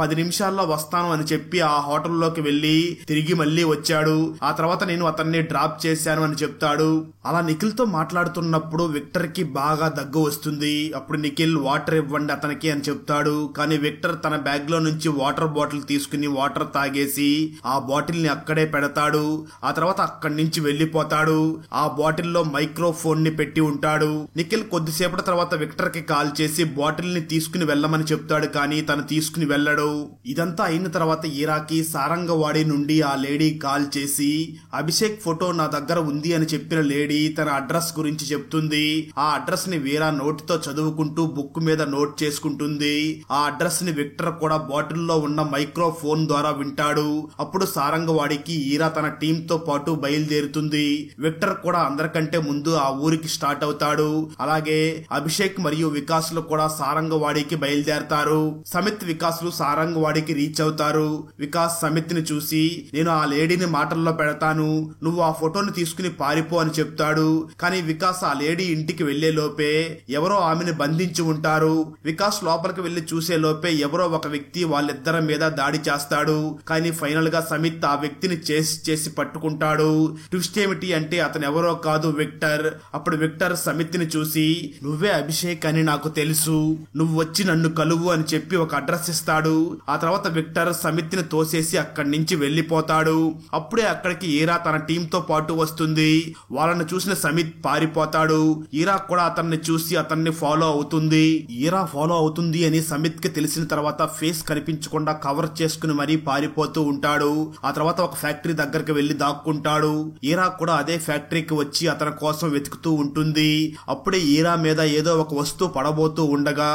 10 నిమిషాల్లో వస్తాను అని చెప్పి ఆ హోటల్లోకి వెళ్లి తిరిగి మళ్లీ వచ్చాడు. ఆ తర్వాత నేను అతన్ని డ్రాప్ చేశాను అని చెప్తాడు. అలా నిఖిల్ తో మాట్లాడుతున్నప్పుడు విక్టర్ కి బాగా దగ్గు వస్తుంది. అప్పుడు నిఖిల్ వాటర్ ఇవ్వండి అతనికి అని చెప్తాడు. కానీ విక్టర్ తన బ్యాగ్ లో నుంచి వాటర్ బాటిల్ తీసుకుని వాటర్ తాగేసి ఆ బాటిల్ ని అక్కడే పెడతాడు. ఆ తర్వాత అక్కడి నుంచి వెళ్లిపోతాడు. ఆ బాటిల్ లో మైక్రోఫోన్ ని పెట్టి ఉంటాడు. నిఖిల్ కొద్దిసేపటి తర్వాత విక్టర్ కి కాల్ చేసి బాటిల్ ని తీసుకుని వెళ్ళమని చెప్తాడు. కానీ తను తీసుకుని వెళ్ళడు. ఇదంతా అయిన తర్వాత ఈరాకి సారంగవాడి నుండి ఆ లేడీ కాల్ చేసి అభిషేక్ ఫోటో నా దగ్గర ఉంది అని చెప్పిన లేడీ తన అడ్రస్ గురించి చెప్తుంది. ఆ అడ్రస్ ని వీరా నోటితో చదువుకుంటూ బుక్ మీద నోట్ చేసుకుంటుంది. ఆ అడ్రస్ ని విక్టర్ కూడా బాటిల్లో ఉన్న మైక్రోఫోన్ ద్వారా వింటాడు. అప్పుడు సారంగవాడికి ఈరా తన టీం తో పాటు బయలుదేరుతుంది. విక్టర్ కూడా అందరికంటే ముందు ఆ ఊరికి స్టార్ట్ అవుతాడు. అలాగే అభిషేక్ మరియు వికాస్ లు కూడా సారంగవాడికి బయలుదేరతారు. సమిత్ వికాస్ లు సారంగవాడికి రీచ్ అవుతారు. వికాస్ సమిత్ ని చూసి నేను ఆ లేడీని మాటల్లో పెడతాను, నువ్వు ఆ ఫోటోని తీసుకుని పారిపో అని చెప్తాడు. కానీ వికాస్ ఆ లేడీ ఇంటికి వెళ్లే లోపే ఎవరో ఆమెను బంధించి ఉంటారు. వికాస్ లోపలికి వెళ్లి చూసే లోపే ఎవరో ఒక వ్యక్తి వాళ్ళిద్దరి మీద దాడి చేస్తాడు. కానీ ఫైనల్ గా సమిత్ ఆ వ్యక్తిని చేసి పట్టుకుంటాడు. ట్విస్ట్ ఏమిటి అంటే అతను ఎవరో కాదు, విక్టర్. అప్పుడు విక్టర్ సమిత్ ని చూసి నువ్వే అభిషేక్ అని నాకు తెలుసు, నువ్వు వచ్చి నన్ను కలువు అని చెప్పి ఒక అడ్రస్ ఇస్తాడు. ఆ తర్వాత విక్టర్ సమిత్ ని తోసేసి అక్కడి నుంచి వెళ్లిపోతాడు. అప్పుడే అక్కడికి ఈరా తన టీం తో పాటు వస్తుంది. వాళ్ళని చూసిన సమిత్ పారిపోతాడు. ఈరా కూడా అతన్ని చూసి అతన్ని ఫాలో అవుతుంది. ఈరా ఫాలో అవుతుంది అని సమిత్ కి తెలిసిన తర్వాత ఫేస్ కనిపించకుండా కవర్ చేసుకుని మరీ పారిపోతూ ఉంటాడు. ఆ తర్వాత ఒక ఫ్యాక్టరీ దగ్గరికి వెళ్లి దాక్కుంటాడు. ఈరా కూడా అదే ఫ్యాక్టరీకి వచ్చి అతని కోసం వెతుకుతూ ఉంటుంది. అప్పుడే ఈరా మీద ఏదో ఒక వస్తువు పడబోతూ ఉండగా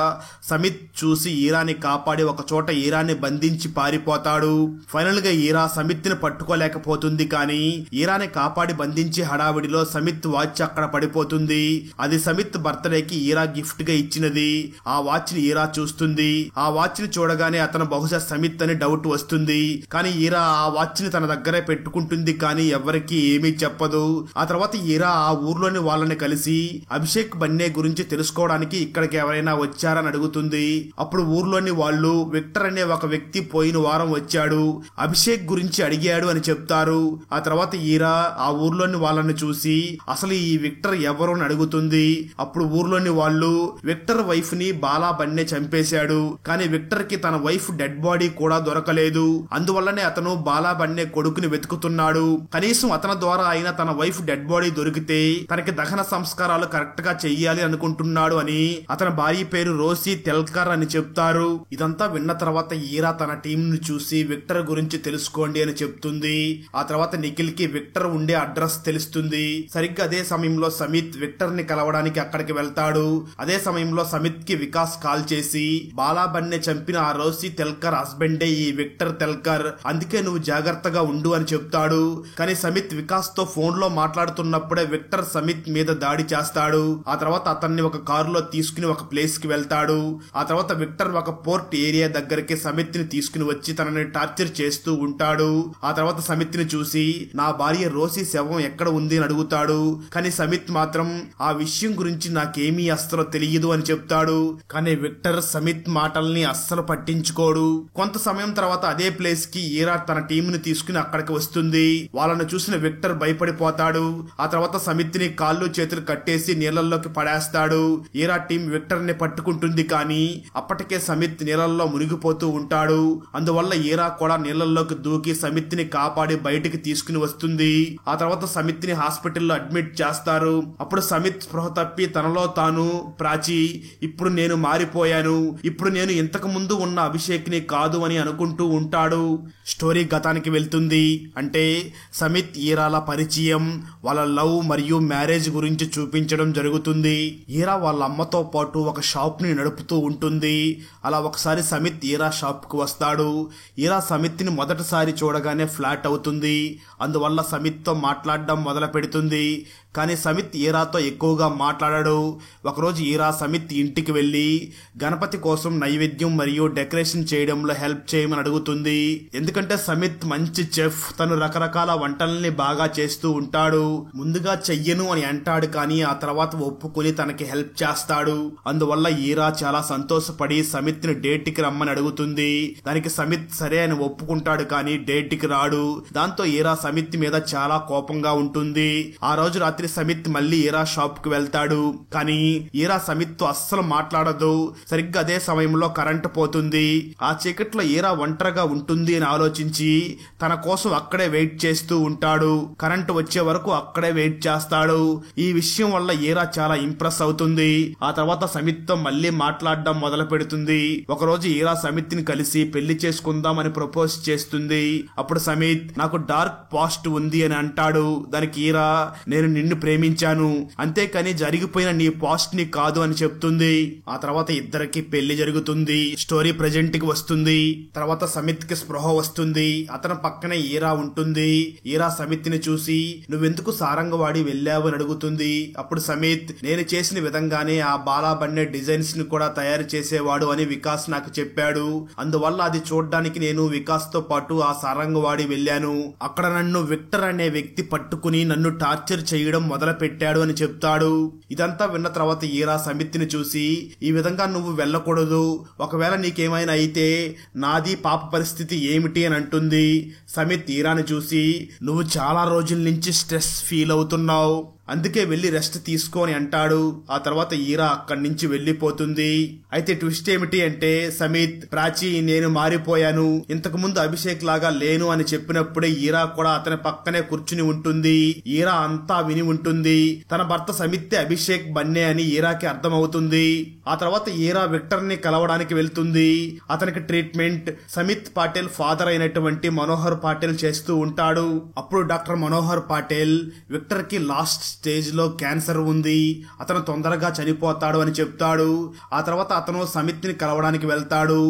సమిత్ చూసి ఈరాని కాపాడి ఒక చోట ఈరాని బంధించి పారిపోతాడు. ఫైనల్ గా ఈరా సమిత్ ని పట్టుకోలేకపోతుంది. కానీ ఈరాని కాపాడి బంధించి హడావిడిలో సమిత్ వాచ్ అక్కడ పడిపోతుంది. అది సమిత్ బర్త్డేకి ఈరా గిఫ్ట్ గా ఇచ్చినది. ఆ వాచ్ ని ఈరా చూస్తుంది. ఆ వాచ్ ని చూడగానే అతను బహుశా సమిత్ అని డౌట్ వస్తుంది. కానీ ఈరా ఆ వాచ్ ని తన దగ్గరే పెట్టుకుంటుంది. కానీ ఎవరికి ఏమీ చెప్పదు. ఆ తర్వాత ఈరా ఆ ఊర్లోని వాళ్ళని కలిసి అభిషేక్ బన్నే గురించి తెలుసుకోవడానికి ఇక్కడికి ఎవరైనా వచ్చారని అడుగుతుంది. అప్పుడు ఊర్లోని వాళ్ళు విక్టర్ అనే ఒక వ్యక్తి పోయిన వారం వచ్చాడు, అభిషేక్ గురించి అడిగాడు అని చెప్తారు. ఆ తర్వాత ఈరా ఆ ఊర్లోని వాళ్ళని చూసి అసలు ఈ విక్టర్ ఎవరు అని అడుగుతుంది. అప్పుడు ఊర్లోని వాళ్ళు విక్టర్ వైఫ్ ని బాలా బన్నే చంపేశాడు. కానీ విక్టర్ కి తన వైఫ్ డెడ్ బాడీ కూడా దొరకలేదు. అందువల్లనే అతను బాలా బన్నే కొడుకుని వెతుకుతున్నాడు. కనీసం అతని ద్వారా అయినా తన వైఫ్ డెడ్ బాడీ దొరికితే తనకి దహన సంస్కారాలు కరెక్ట్ గా చెయ్యాలి అనుకుంటున్నాడు అని అతని భార్య పేరు రోసీ తెల్కర్ అని చెప్తారు. ఇదంతా విన్న తర్వాత ఈరా తన టీం ను చూసి విక్టర్ గురించి తెలుసుకోండి అని చెప్తుంది. ఆ తర్వాత నిఖిల్ కి విక్టర్ ఉండే అడ్రస్ తెలుస్తుంది. సరిగ్గా అదే సమయంలో సమిత్ విక్టర్ ని కలవడానికి అక్కడికి వెళ్తాడు. అదే సమయంలో సమిత్ కి వికాస్ కాల్ చేసి బాలా బాలాబన్నే చంపిన ఆ రోసీ తెల్కర్ హస్బెండే ఈ విక్టర్ తెల్కర్, అందుకే నువ్వు జాగ్రత్తగా ఉండు అని చెప్తాడు. కానీ సమిత్ వికాస్ తో ఫోన్ లో మాట్లాడుతున్నప్పుడే విక్టర్ సమిత్ మీద దాడి చేస్తాడు. ఆ తర్వాత అతన్ని ఒక కారులో తీసుకుని ఒక ప్లేస్ కి వెళ్తాడు. ఆ తర్వాత విక్టర్ ఒక పోర్ట్ ఏరియా దగ్గరికి సమిత్ ని తీసుకుని వచ్చి తనని టార్చర్ చేస్తూ ఉంటాడు. ఆ తర్వాత సమిత్ ని చూసి నా భార్య రోసీ శవం ఎక్కడ ఉంది అని అడుగుతాడు. కానీ సమిత్ మాత్రం ఆ విషయం గురించి నాకేమీ అస్సలు తెలియదు అని చెప్తాడు. కానీ విక్టర్ సమిత్ మాటల్ని అస్సలు పట్టించుకోడు. కొంత సమయం తర్వాత అదే ప్లేస్ కి ఈరా తన టీం ని తీసుకుని అక్కడికి వస్తుంది. వాళ్ళను చూసిన విక్టర్ భయపడిపోతాడు. ఆ తర్వాత సమిత్ ని కాళ్ళు చేతులు కట్టేసి నీళ్లలోకి పడేస్తాడు. ఈరా టీం విక్టర్ ని పట్టుకుంటుంది. కానీ అప్పటికే సమిత్ నీళ్లలో మునిగిపోతూ ఉంటాడు. అందువల్ల ఈరా కూడా నీళ్లలోకి దూకి సమిత్ ని కాపాడి బయటికి తీసుకుని వస్తుంది. ఆ తర్వాత సమిత్ ని హాస్పిటల్లో అడ్మిట్ చేస్తారు. అప్పుడు సమిత్ స్పృహ తప్పి తనలో తాను ప్రాచి, ఇప్పుడు నేను మారిపోయాను, ఇప్పుడు నేను ఇంతకు ముందు ఉన్న అభిషేక్ ని కాదు అని అనుకుంటూ ఉంటాడు. స్టోరీ గతానికి వెళ్తుంది. అంటే సమిత్ ఈరాల పరిచయం, వాళ్ళ లవ్ మరియు మ్యారేజ్ గురించి చూపించడం జరుగుతుంది. ఈరా వాళ్ళ అమ్మతో పాటు ఒక షాప్ ని నడుపుతూ ఉంటుంది. అలా ఒకసారి సమిత్ ఈరా షాప్ కు వస్తాడు. ఈరా సమిత్ ని మొదటిసారి చూడగానే ఫ్లాట్ అవుతుంది. అందువల్ల సమిత్ తో మాట్లాడడం మొదలు పెడుతుంది. కానీ సమిత్ ఈరాతో ఎక్కువగా మాట్లాడాడు. ఒకరోజు ఈరా సమిత్ ఇంటికి వెళ్లి గణపతి కోసం నైవేద్యం మరియు డెకరేషన్ చేయడంలో హెల్ప్ చేయమని అడుగుతుంది. ఎందుకంటే సమిత్ మంచి చెఫ్, తను రకరకాల వంటల్ని బాగా చేస్తూ ఉంటాడు. ముందుగా చెయ్యను అని అంటాడు, కానీ ఆ తర్వాత ఒప్పుకొని తనకి హెల్ప్ చేస్తాడు. అందువల్ల ఈరా చాలా సంతోషపడి సమిత్ ని డేట్ కి రమ్మని అడుగుతుంది. దానికి సమిత్ సరే అని ఒప్పుకుంటాడు, కానీ డేట్ కి రాడు. దాంతో ఈరా సమిత్ మీద చాలా కోపంగా ఉంటుంది. ఆ రోజు రాత్రి సమిత్ మళ్ళీ ఈరా షాప్ కు వెళ్తాడు. కానీ ఈరా సమిత్ తో అస్సలు మాట్లాడదు. సరిగ్గా అదే సమయంలో కరెంటు పోతుంది. ఆ చీకట్లో ఈరా ఒంటరిగా ఉంటుంది అని ఆలోచించి తన కోసం అక్కడే వెయిట్ చేస్తూ ఉంటాడు. కరెంటు వచ్చే వరకు అక్కడే వెయిట్ చేస్తాడు. ఈ విషయం వల్ల ఈరా చాలా ఇంప్రెస్ అవుతుంది. ఆ తర్వాత సమిత్ తో మళ్ళీ మాట్లాడడం మొదలు పెడుతుంది. ఒకరోజు ఈరా సమిత్ ని కలిసి పెళ్లి చేసుకుందామని ప్రపోజ్ చేస్తుంది. అప్పుడు సమిత్ నాకు డార్క్ పాస్ట్ ఉంది అని అంటాడు. దానికి ఈరా నేను నిన్ను ప్రేమించాను, అంతేకాని జరిగిపోయిన నీ పాస్ట్ ని కాదు అని చెప్తుంది. ఆ తర్వాత ఇద్దరికి పెళ్లి జరుగుతుంది. స్టోరీ ప్రెజెంట్ కి వస్తుంది. తర్వాత సమిత్ కి స్పృహ వస్తుంది. అతని పక్కనే ఈరా ఉంటుంది. ఈరా సమిత్ ని చూసి నువ్వెందుకు సారంగవాడి వెళ్ళావు అని అడుగుతుంది. అప్పుడు సమిత్ నేను చేసిన విధంగానే ఆ బాలాబన్నే డిజైన్స్ ని కూడా తయారు చేసేవాడు అని వికాస్ నాకు చెప్పాడు. అందువల్ల అది చూడ్డానికి నేను వికాస్ తో పాటు ఆ సారంగవాడి వెళ్ళాను. అక్కడ నన్ను విక్టర్ అనే వ్యక్తి పట్టుకుని నన్ను టార్చర్ చేయడం మొదలు పెట్టాడు అని చెప్తాడు. ఇదంతా విన్న తర్వాత ఈరా సమిత్ ని చూసి ఈ విధంగా నువ్వు వెళ్ళకూడదు, ఒకవేళ నీకేమైనా అయితే నాది పాప పరిస్థితి ఏమిటి అని అంటుంది. సమిత్ ఈరాని చూసి నువ్వు చాలా రోజుల నుంచి స్ట్రెస్ ఫీల్ అవుతున్నావు, అందుకే వెళ్లి రెస్ట్ తీసుకొని అంటాడు. ఆ తర్వాత ఈరా అక్కడి నుంచి వెళ్లిపోతుంది. అయితే ట్విస్ట్ ఏమిటి అంటే సమిత్ ప్రాచి నేను మారిపోయాను, ఇంతకు ముందు అభిషేక్ లాగా లేను అని చెప్పినప్పుడే ఈరా కూడా అతని పక్కనే కూర్చుని ఉంటుంది. ఈరా అంతా విని ఉంటుంది. తన భర్త సమిత్ అభిషేక్ బన్నే అని ఈరాకి అర్థమవుతుంది. ఆ తర్వాత ఈరా విక్టర్ ని కలవడానికి వెళ్తుంది. అతనికి ట్రీట్మెంట్ సమిత్ పాటిల్ ఫాదర్ అయినటువంటి మనోహర్ పాటిల్ చేస్తూ ఉంటాడు. అప్పుడు డాక్టర్ మనోహర్ పాటిల్ విక్టర్ కి లాస్ట్ స్టేజ్ లో క్యాన్సర్ ఉంది, అతను తొందరగా చనిపోతాడు అని చెప్తాడు. ఆ తర్వాత అతను సమిత్ ని కలవడానికి వెళ్తాడు.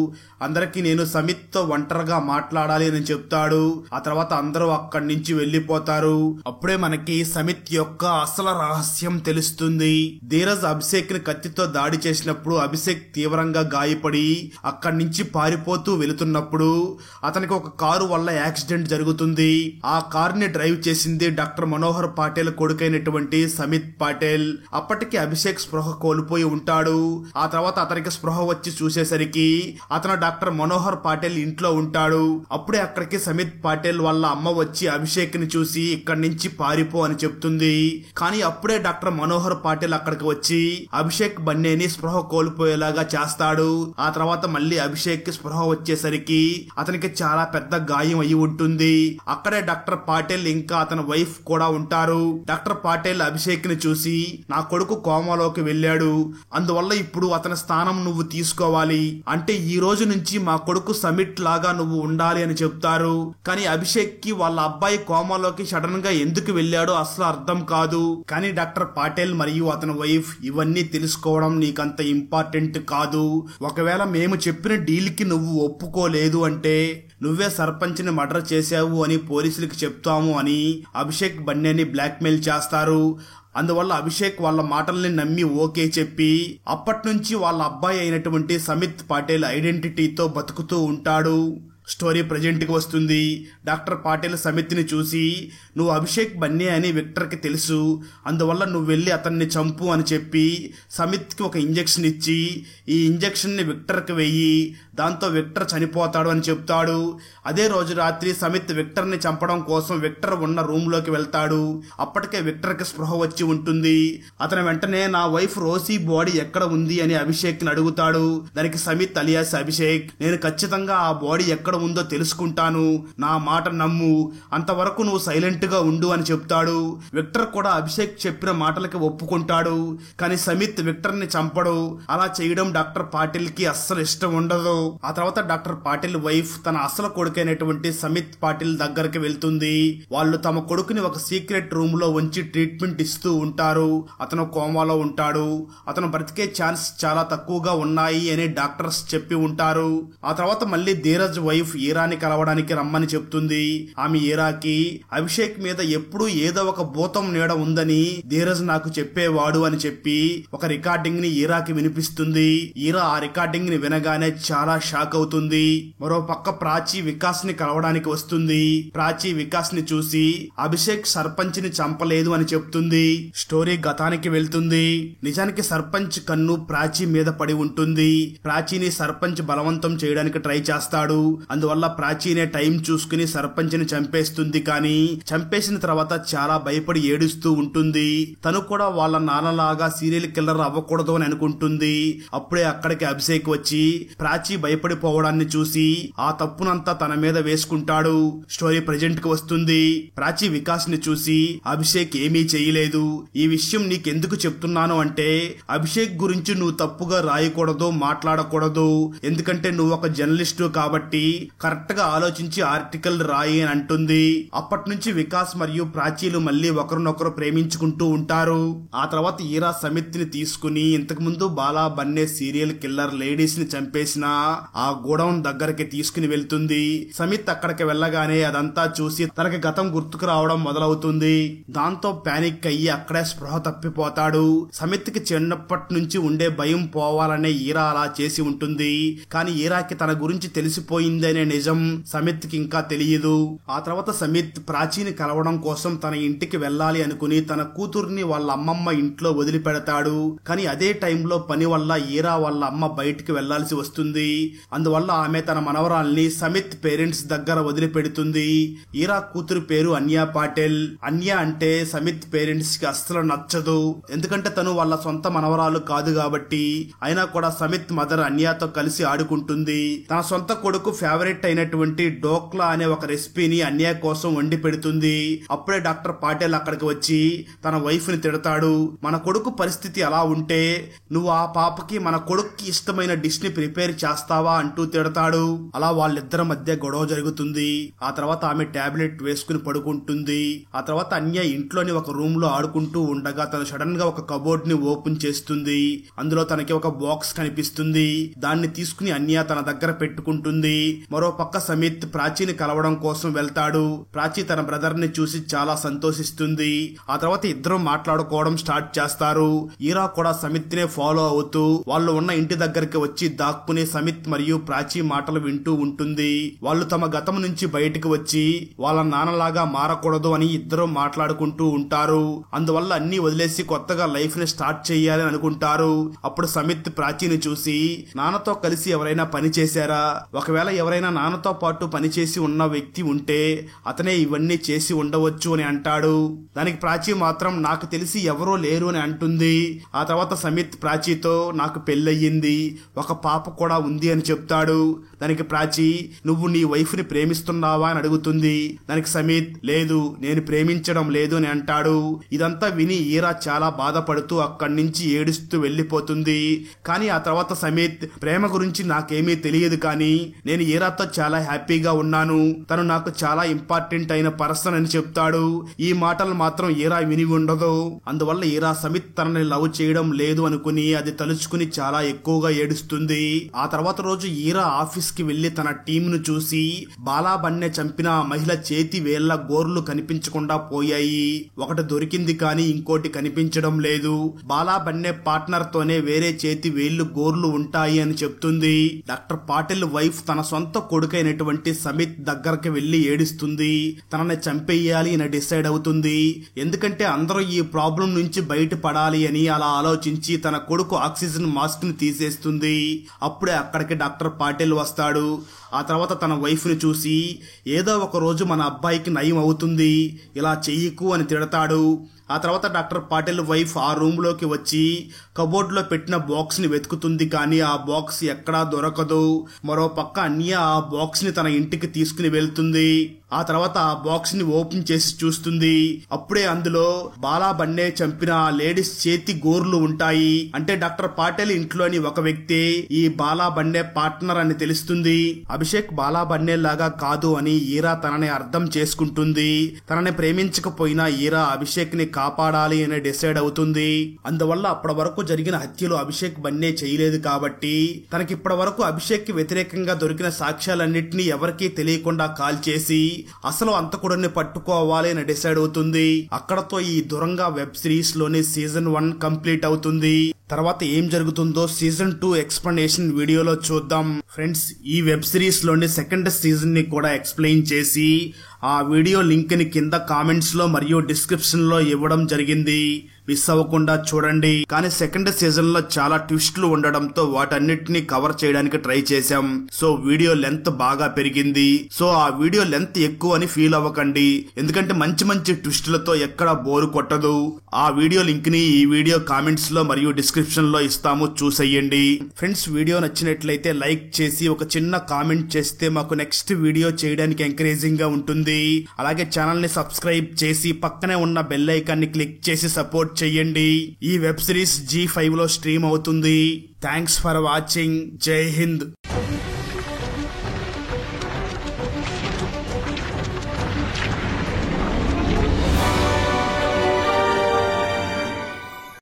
అందరికి నేను సమిత్ తో ఒంటరిగా మాట్లాడాలి అని చెప్తాడు. ఆ తర్వాత అందరూ అక్కడి నుంచి వెళ్లిపోతారు. అప్పుడే మనకి సమిత్ యొక్క అసలు రహస్యం తెలుస్తుంది. ధీరజ్ అభిషేక్ ని కత్తితో దాడి చేసినప్పుడు అభిషేక్ తీవ్రంగా గాయపడి అక్కడి నుంచి పారిపోతూ వెళుతున్నప్పుడు అతనికి ఒక కారు వల్ల యాక్సిడెంట్ జరుగుతుంది. ఆ కార్ ని డ్రైవ్ చేసింది డాక్టర్ మనోహర్ పాటిల్ కొడుకైనటువంటి సమిత్ పాటిల్. అప్పటికి అభిషేక్ స్పృహ కోల్పోయి ఉంటాడు. ఆ తర్వాత అతనికి స్పృహ వచ్చి చూసేసరికి అతను డాక్టర్ మనోహర్ పాటిల్ ఇంట్లో ఉంటాడు. అప్పుడే అక్కడికి సమిత్ పాటిల్ వాళ్ళ అమ్మ వచ్చి అభిషేక్ ని చూసి ఇక్కడి నుంచి పారిపో అని చెప్తుంది. కానీ అప్పుడే డాక్టర్ మనోహర్ పాటిల్ అక్కడికి వచ్చి అభిషేక్ బన్నేని స్పృహ కోల్పోయేలాగా చేస్తాడు. ఆ తర్వాత మళ్ళీ అభిషేక్ కి స్పృహ వచ్చేసరికి అతనికి చాలా పెద్ద గాయం అయి ఉంటుంది. అక్కడే డాక్టర్ పాటిల్ ఇంకా అతని వైఫ్ కూడా ఉంటారు. డాక్టర్ పాటిల్ పాటేల్ అభిషేక్ ని చూసి నా కొడుకు కోమాలోకి వెళ్ళాడు, అందువల్ల ఇప్పుడు అతని స్థానం నువ్వు తీసుకోవాలి, అంటే ఈ రోజు నుంచి మా కొడుకు సమిట్ లాగా నువ్వు ఉండాలి అని చెప్తారు. కానీ అభిషేక్ కి వాళ్ళ అబ్బాయి కోమాలోకి సడన్ గా ఎందుకు వెళ్ళాడో అసలు అర్థం కాదు. కానీ డాక్టర్ పాటేల్ మరియు అతని వైఫ్ ఇవన్నీ తెలుసుకోవడం నీకంత ఇంపార్టెంట్ కాదు. ఒకవేళ మేము చెప్పిన డీల్ కి నువ్వు ఒప్పుకోలేదు అంటే నువ్వే సర్పంచ్ ని మర్డర్ చేశావు అని పోలీసులకు చెప్తాము అని అభిషేక్ బన్నెని బ్లాక్మెయిల్ చేస్తారు. అందువల్ల అభిషేక్ వాళ్ళ మాటల్ని నమ్మి ఓకే చెప్పి అప్పటి నుంచి వాళ్ళ అబ్బాయి అయినటువంటి సమిత్ పాటేల్ ఐడెంటిటీతో బతుకుతూ ఉంటాడు. స్టోరీ ప్రజెంట్ కి వస్తుంది. డాక్టర్ పాటేల్ సమిత్ ని చూసి నువ్వు అభిషేక్ బన్నే అని విక్టర్ కి తెలుసు, అందువల్ల నువ్వు వెళ్ళి అతన్ని చంపు అని చెప్పి సమిత్ కి ఒక ఇంజెక్షన్ ఇచ్చి ఈ ఇంజెక్షన్ ని విక్టర్ కి వెయ్యి, దాంతో విక్టర్ చనిపోతాడు అని చెప్తాడు. అదే రోజు రాత్రి సమిత్ విక్టర్ ని చంపడం కోసం విక్టర్ ఉన్న రూమ్ లోకి వెళ్తాడు. అప్పటికే విక్టర్ కి స్పృహ వచ్చి ఉంటుంది. అతను వెంటనే నా వైఫ్ రోసీ బాడీ ఎక్కడ ఉంది అని అభిషేక్ ని అడుగుతాడు. దానికి సమిత్ అలియాస్ అభిషేక్, నేను ఖచ్చితంగా ఆ బాడీ ఎక్కడ ఉందో తెలుసుకుంటాను, నా మాట నమ్ము, అంతవరకు నువ్వు సైలెంట్ గా ఉండు అని చెప్తాడు. విక్టర్ కూడా అభిషేక్ చెప్పిన మాటలకి ఒప్పుకుంటాడు. కానీ సమిత్ విక్టర్ ని చంపడు. అలా చేయడం డాక్టర్ పాటిల్ కి అస్సలు ఇష్టం ఉండదు. ఆ తర్వాత డాక్టర్ పాటిల్ వైఫ్ తన అసలు కొడుకైనటువంటి సమిత్ పాటిల్ దగ్గరికి వెళ్తుంది. వాళ్ళు తమ కొడుకుని ఒక సీక్రెట్ రూమ్ లో ఉంచి ట్రీట్మెంట్ ఇస్తూ ఉంటారు. అతను కోమాలో ఉంటాడు, అతను బ్రతికే ఛాన్స్ చాలా తక్కువగా ఉన్నాయి అని డాక్టర్స్ చెప్పి ఉంటారు. ఆ తర్వాత మళ్ళీ ధీరజ్ వైఫ్ ఈరాని కలవడానికి రమ్మని చెప్తుంది. ఆమె ఈరాకి అభిషేక్ మీద ఎప్పుడూ ఏదో ఒక భూతం నీడ ఉందని ధీరజ్ నాకు చెప్పేవాడు అని చెప్పి ఒక రికార్డింగ్ ని ఈరాకి వినిపిస్తుంది. ఈరా ఆ రికార్డింగ్ ని వినగానే చాలా షాక్ అవుతుంది. మరో పక్క ప్రాచీ వికాస్ ని కలవడానికి వస్తుంది. ప్రాచీ వికాస్ ని చూసి అభిషేక్ సర్పంచ్ ని చంపలేదు అని చెప్తుంది. స్టోరీ గతానికి వెళ్తుంది. నిజానికి సర్పంచ్ కన్ను ప్రాచీ మీద పడి ఉంటుంది. ప్రాచీని సర్పంచ్ బలవంతం చేయడానికి ట్రై చేస్తాడు. అందువల్ల ప్రాచీనే టైం చూసుకుని సర్పంచ్ ని చంపేస్తుంది. కానీ చంపేసిన తర్వాత చాలా భయపడి ఏడుస్తూ ఉంటుంది. తను కూడా వాళ్ళ నాన్నలాగా సీరియల్ కిల్లర్ అవ్వకూడదు అని అనుకుంటుంది. అప్పుడే అక్కడికి అభిషేక్ వచ్చి ప్రాచీ భయపడిపోవడాన్ని చూసి ఆ తప్పునంతా తన మీద వేసుకుంటాడు. స్టోరీ ప్రజెంట్ కి వస్తుంది. ప్రాచీ వికాస్ ని చూసి అభిషేక్ ఏమీ చేయలేదు, ఈ విషయం నీకెందుకు చెప్తున్నాను అంటే అభిషేక్ గురించి నువ్వు తప్పుగా రాయకూడదు, మాట్లాడకూడదు, ఎందుకంటే నువ్వు ఒక జర్నలిస్టు కాబట్టి కరెక్ట్ గా ఆలోచించి ఆర్టికల్ రాయి అని అంటుంది. అప్పటి నుంచి వికాస్ మరియు ప్రాచీలు మళ్ళీ ఒకరినొకరు ప్రేమించుకుంటూ ఉంటారు. ఆ తర్వాత ఈరా సమిత్ ని తీసుకుని ఇంతకు ముందు బాలా బన్నే సీరియల్ కిల్లర్ లేడీస్ ని చంపేసిన ఆ గోడౌన్ దగ్గరికి తీసుకుని వెళ్తుంది. సమిత్ అక్కడికి వెళ్ళగానే అదంతా చూసి తనకి గతం గుర్తుకు రావడం మొదలవుతుంది. దాంతో పానిక్ అయ్యి అక్కడే స్పృహ తప్పిపోతాడు. సమిత్ కి చిన్నప్పటి నుంచి ఉండే భయం పోవాలనే ఈరా అలా చేసి ఉంటుంది. కానీ ఈరాకి తన గురించి తెలిసిపోయిందనే నిజం సమిత్ కి ఇంకా తెలియదు. ఆ తర్వాత సమిత్ ప్రాచీని కలవడం కోసం తన ఇంటికి వెళ్ళాలి అనుకుని తన కూతుర్ని వాళ్ళ అమ్మమ్మ ఇంట్లో వదిలిపెడతాడు. కానీ అదే టైంలో పని వల్ల ఈరా వాళ్ళ అమ్మ బయటికి వెళ్లాల్సి వస్తుంది. అందువల్ల ఆమె తన మనవరాల్ని సమిత్ పేరెంట్స్ దగ్గర వదిలిపెడుతుంది. ఈరా కూతురు పేరు అన్యా పాటేల్. అన్యా అంటే సమిత్ పేరెంట్స్ కి అస్సలు నచ్చదు, ఎందుకంటే తను వాళ్ళ సొంత మనవరాలు కాదు కాబట్టి. అయినా కూడా సమిత్ మదర్ అన్యాతో కలిసి ఆడుకుంటుంది. తన సొంత కొడుకు ఫేవరెట్ అయినటువంటి డోక్లా అనే ఒక రెసిపీని అన్యా కోసం వండి పెడుతుంది. అప్పుడే డాక్టర్ పాటేల్ అక్కడికి వచ్చి తన వైఫ్ ని తిడతాడు. మన కొడుకు పరిస్థితి అలా ఉంటే నువ్వు ఆ పాపకి మన కొడుక్కి ఇష్టమైన డిష్ ని ప్రిపేర్ చేస్తావా అంటూ తిడతాడు. అలా వాళ్ళిద్దరి మధ్య గొడవ జరుగుతుంది. ఆ తర్వాత ఆమె టాబ్లెట్ వేసుకుని పడుకుంటుంది. ఆ తర్వాత అన్య ఇంట్లోని ఒక రూమ్ లో ఆడుకుంటూ ఉండగా తను సడన్ గా ఒక కబోర్డ్ ని ఓపెన్ చేస్తుంది. అందులో తనకి ఒక బాక్స్ కనిపిస్తుంది. దాన్ని తీసుకుని అన్య తన దగ్గర పెట్టుకుంటుంది. మరో పక్క సమిత్ ప్రాచీని కలవడం కోసం వెళ్తాడు. ప్రాచీ తన బ్రదర్ ని చూసి చాలా సంతోషిస్తుంది. ఆ తర్వాత ఇద్దరు మాట్లాడుకోవడం స్టార్ట్ చేస్తారు. ఈరా కూడా సమిత్ నే ఫాలో అవుతూ వాళ్ళు ఉన్న ఇంటి దగ్గరికి వచ్చి దాక్కుని సమిత్ మరియు ప్రాచీ మాటలు వింటూ ఉంటుంది. వాళ్ళు తమ గతం నుంచి బయటకు వచ్చి వాళ్ళ నాన్నలాగా మారకూడదు అని ఇద్దరు మాట్లాడుకుంటూ ఉంటారు. అందువల్ల అన్ని వదిలేసి కొత్తగా లైఫ్ ని స్టార్ట్ చేయాలని అనుకుంటారు. అప్పుడు సమిత్ ప్రాచీని చూసి నాన్నతో కలిసి ఎవరైనా పని చేశారా, ఒకవేళ ఎవరైనా నాన్నతో పాటు పనిచేసి ఉన్న వ్యక్తి ఉంటే అతనే ఇవన్నీ చేసి ఉండవచ్చు అని అంటాడు. దానికి ప్రాచీ మాత్రం నాకు తెలిసి ఎవరో లేరు అని అంటుంది. ఆ తర్వాత సమిత్ ప్రాచీతో నాకు పెళ్ళయ్యింది, ఒక పాప కూడా ఉంది అని చెప్తాడు. దానికి ప్రాచి నువ్వు నీ వైఫ్ ని ప్రేమిస్తున్నావా అని అడుగుతుంది. దానికి సమీత్ లేదు, నేను ప్రేమించడం లేదు అని అంటాడు. ఇదంతా విని ఈరా చాలా బాధపడుతూ అక్కడి నుంచి ఏడుస్తూ వెళ్లిపోతుంది. కానీ ఆ తర్వాత సమీత్ ప్రేమ గురించి నాకేమీ తెలియదు, కానీ నేను ఈరాతో చాలా హ్యాపీగా ఉన్నాను, తను నాకు చాలా ఇంపార్టెంట్ అయిన పర్సన్ అని చెప్తాడు. ఈ మాటలు మాత్రం ఈరా విని ఉండదు. అందువల్ల ఈరా సమీత్ తనని లవ్ చేయడం లేదు అనుకుని అది తలుచుకుని చాలా ఎక్కువగా ఏడుస్తుంది. ఆ తర్వాత రోజు ఈరా ఆఫీస్ కి వెళ్లి తన టీమ్ ను చూసి బాలా బన్నే చంపిన ఆ మహిళ చేతి వేళ్ల గోర్లు కనిపించకుండా పోయాయి. ఒకటి దొరికింది కానీ ఇంకోటి కనిపించడం లేదు. బాలా బన్నే పార్ట్నర్ తోనే వేరే చేతి వేళ్లు గోర్లు ఉంటాయి అని చెప్తుంది. డాక్టర్ పాటిల్ వైఫ్ తన సొంత కొడుకైనటువంటి సమీత్ దగ్గరకి వెళ్లి ఏడుస్తుంది. తనని చంపేయాలి అని డిసైడ్ అవుతుంది. ఎందుకంటే అందరూ ఈ ప్రాబ్లం నుంచి బయటపడాలి అని అలా ఆలోచించి తన కొడుకు ఆక్సిజన్ మాస్క్ ని తీసేస్తుంది. అప్పుడే అక్కడికి డాక్టర్ పాటిల్ వస్తాడు. ఆ తర్వాత తన వైఫ్ ని చూసి ఏదో ఒక రోజు మన అబ్బాయికి నయం అవుతుంది, ఇలా చెయ్యకు అని తిడతాడు. ఆ తర్వాత డాక్టర్ పాటిల్ వైఫ్ ఆ రూమ్ లోకి వచ్చి కబోర్డ్ లో పెట్టిన బాక్స్ ని వెతుకుతుంది, కానీ ఆ బాక్స్ ఎక్కడా దొరకదు. మరో పక్క అన్య ఆ బాక్స్ ని తన ఇంటికి తీసుకుని వెళ్తుంది. ఆ తర్వాత ఆ బాక్స్ ని ఓపెన్ చేసి చూస్తుంది. అప్పుడే అందులో బాలా బన్నే చంపిన ఆ లేడీస్ చేతి గోర్లు ఉంటాయి. అంటే డాక్టర్ పాటిల్ ఇంట్లోని ఒక వ్యక్తి ఈ బాలా బన్నే పార్ట్నర్ అని తెలుస్తుంది. అభిషేక్ బాలా బన్నే లాగా కాదు అని ఈరా తనని అర్థం చేసుకుంటుంది. తనని ప్రేమించకపోయినా ఈరా అభిషేక్ ని కాపాడాలి అని డిసైడ్ అవుతుంది. అందువల్ల అప్పటి వరకు జరిగిన హత్యలు అభిషేక్ బన్నే చేయలేదు కాబట్టి తనకి ఇప్పటి వరకు అభిషేక్ కి వ్యతిరేకంగా దొరికిన సాక్ష్యాలన్నింటినీ ఎవరికీ తెలియకుండా కాల్ చేసి అసలు అంతకుడిని పట్టుకోవాలి అని డిసైడ్ అవుతుంది. అక్కడతో ఈ దురంగా వెబ్ సిరీస్ లోని సీజన్ 1 కంప్లీట్ అవుతుంది. తర్వాత ఏం జరుగుతుందో సీజన్ 2 ఎక్స్ప్లెనేషన్ వీడియోలో చూద్దాం. ఫ్రెండ్స్, ఈ వెబ్ సిరీస్ లోని సెకండ్ సీజన్ ని కూడా ఎక్స్ప్లెయిన్ చేసి ఆ వీడియో లింక్ ని కింద కామెంట్స్ లో మరియు డిస్క్రిప్షన్ లో ఇవ్వడం జరిగింది. మిస్ అవ్వకుండా చూడండి. కానీ సెకండ్ సీజన్ లో చాలా ట్విస్టులు ఉండడంతో వాటన్నిటిని కవర్ చేయడానికి ట్రై చేశాం. సో వీడియో లెంత్ బాగా పెరిగింది. సో ఆ వీడియో లెంత్ ఎక్కువ అని ఫీల్ అవ్వకండి, ఎందుకంటే మంచి మంచి ట్విస్టులతో ఎక్కడా బోరు కొట్టదు. ఆ వీడియో లింక్ ని ఈ వీడియో కామెంట్స్ లో మరియు డిస్క్రిప్షన్ లో ఇస్తాము, చూసేయండి. ఫ్రెండ్స్, వీడియో నచ్చినట్లయితే లైక్ చేసి ఒక చిన్న కామెంట్ చేస్తే మాకు నెక్స్ట్ వీడియో చేయడానికి ఎంకరేజింగ్ గా ఉంటుంది. అలాగే ఛానల్ ని సబ్స్క్రైబ్ చేసి పక్కనే ఉన్న బెల్ ఐకాన్ ని క్లిక్ చేసి సపోర్ట్ చెయ్యండి. ఈ వెబ్ సిరీస్ G5 లో స్ట్రీమ్ అవుతుంది. Thanks for watching. జై హింద్.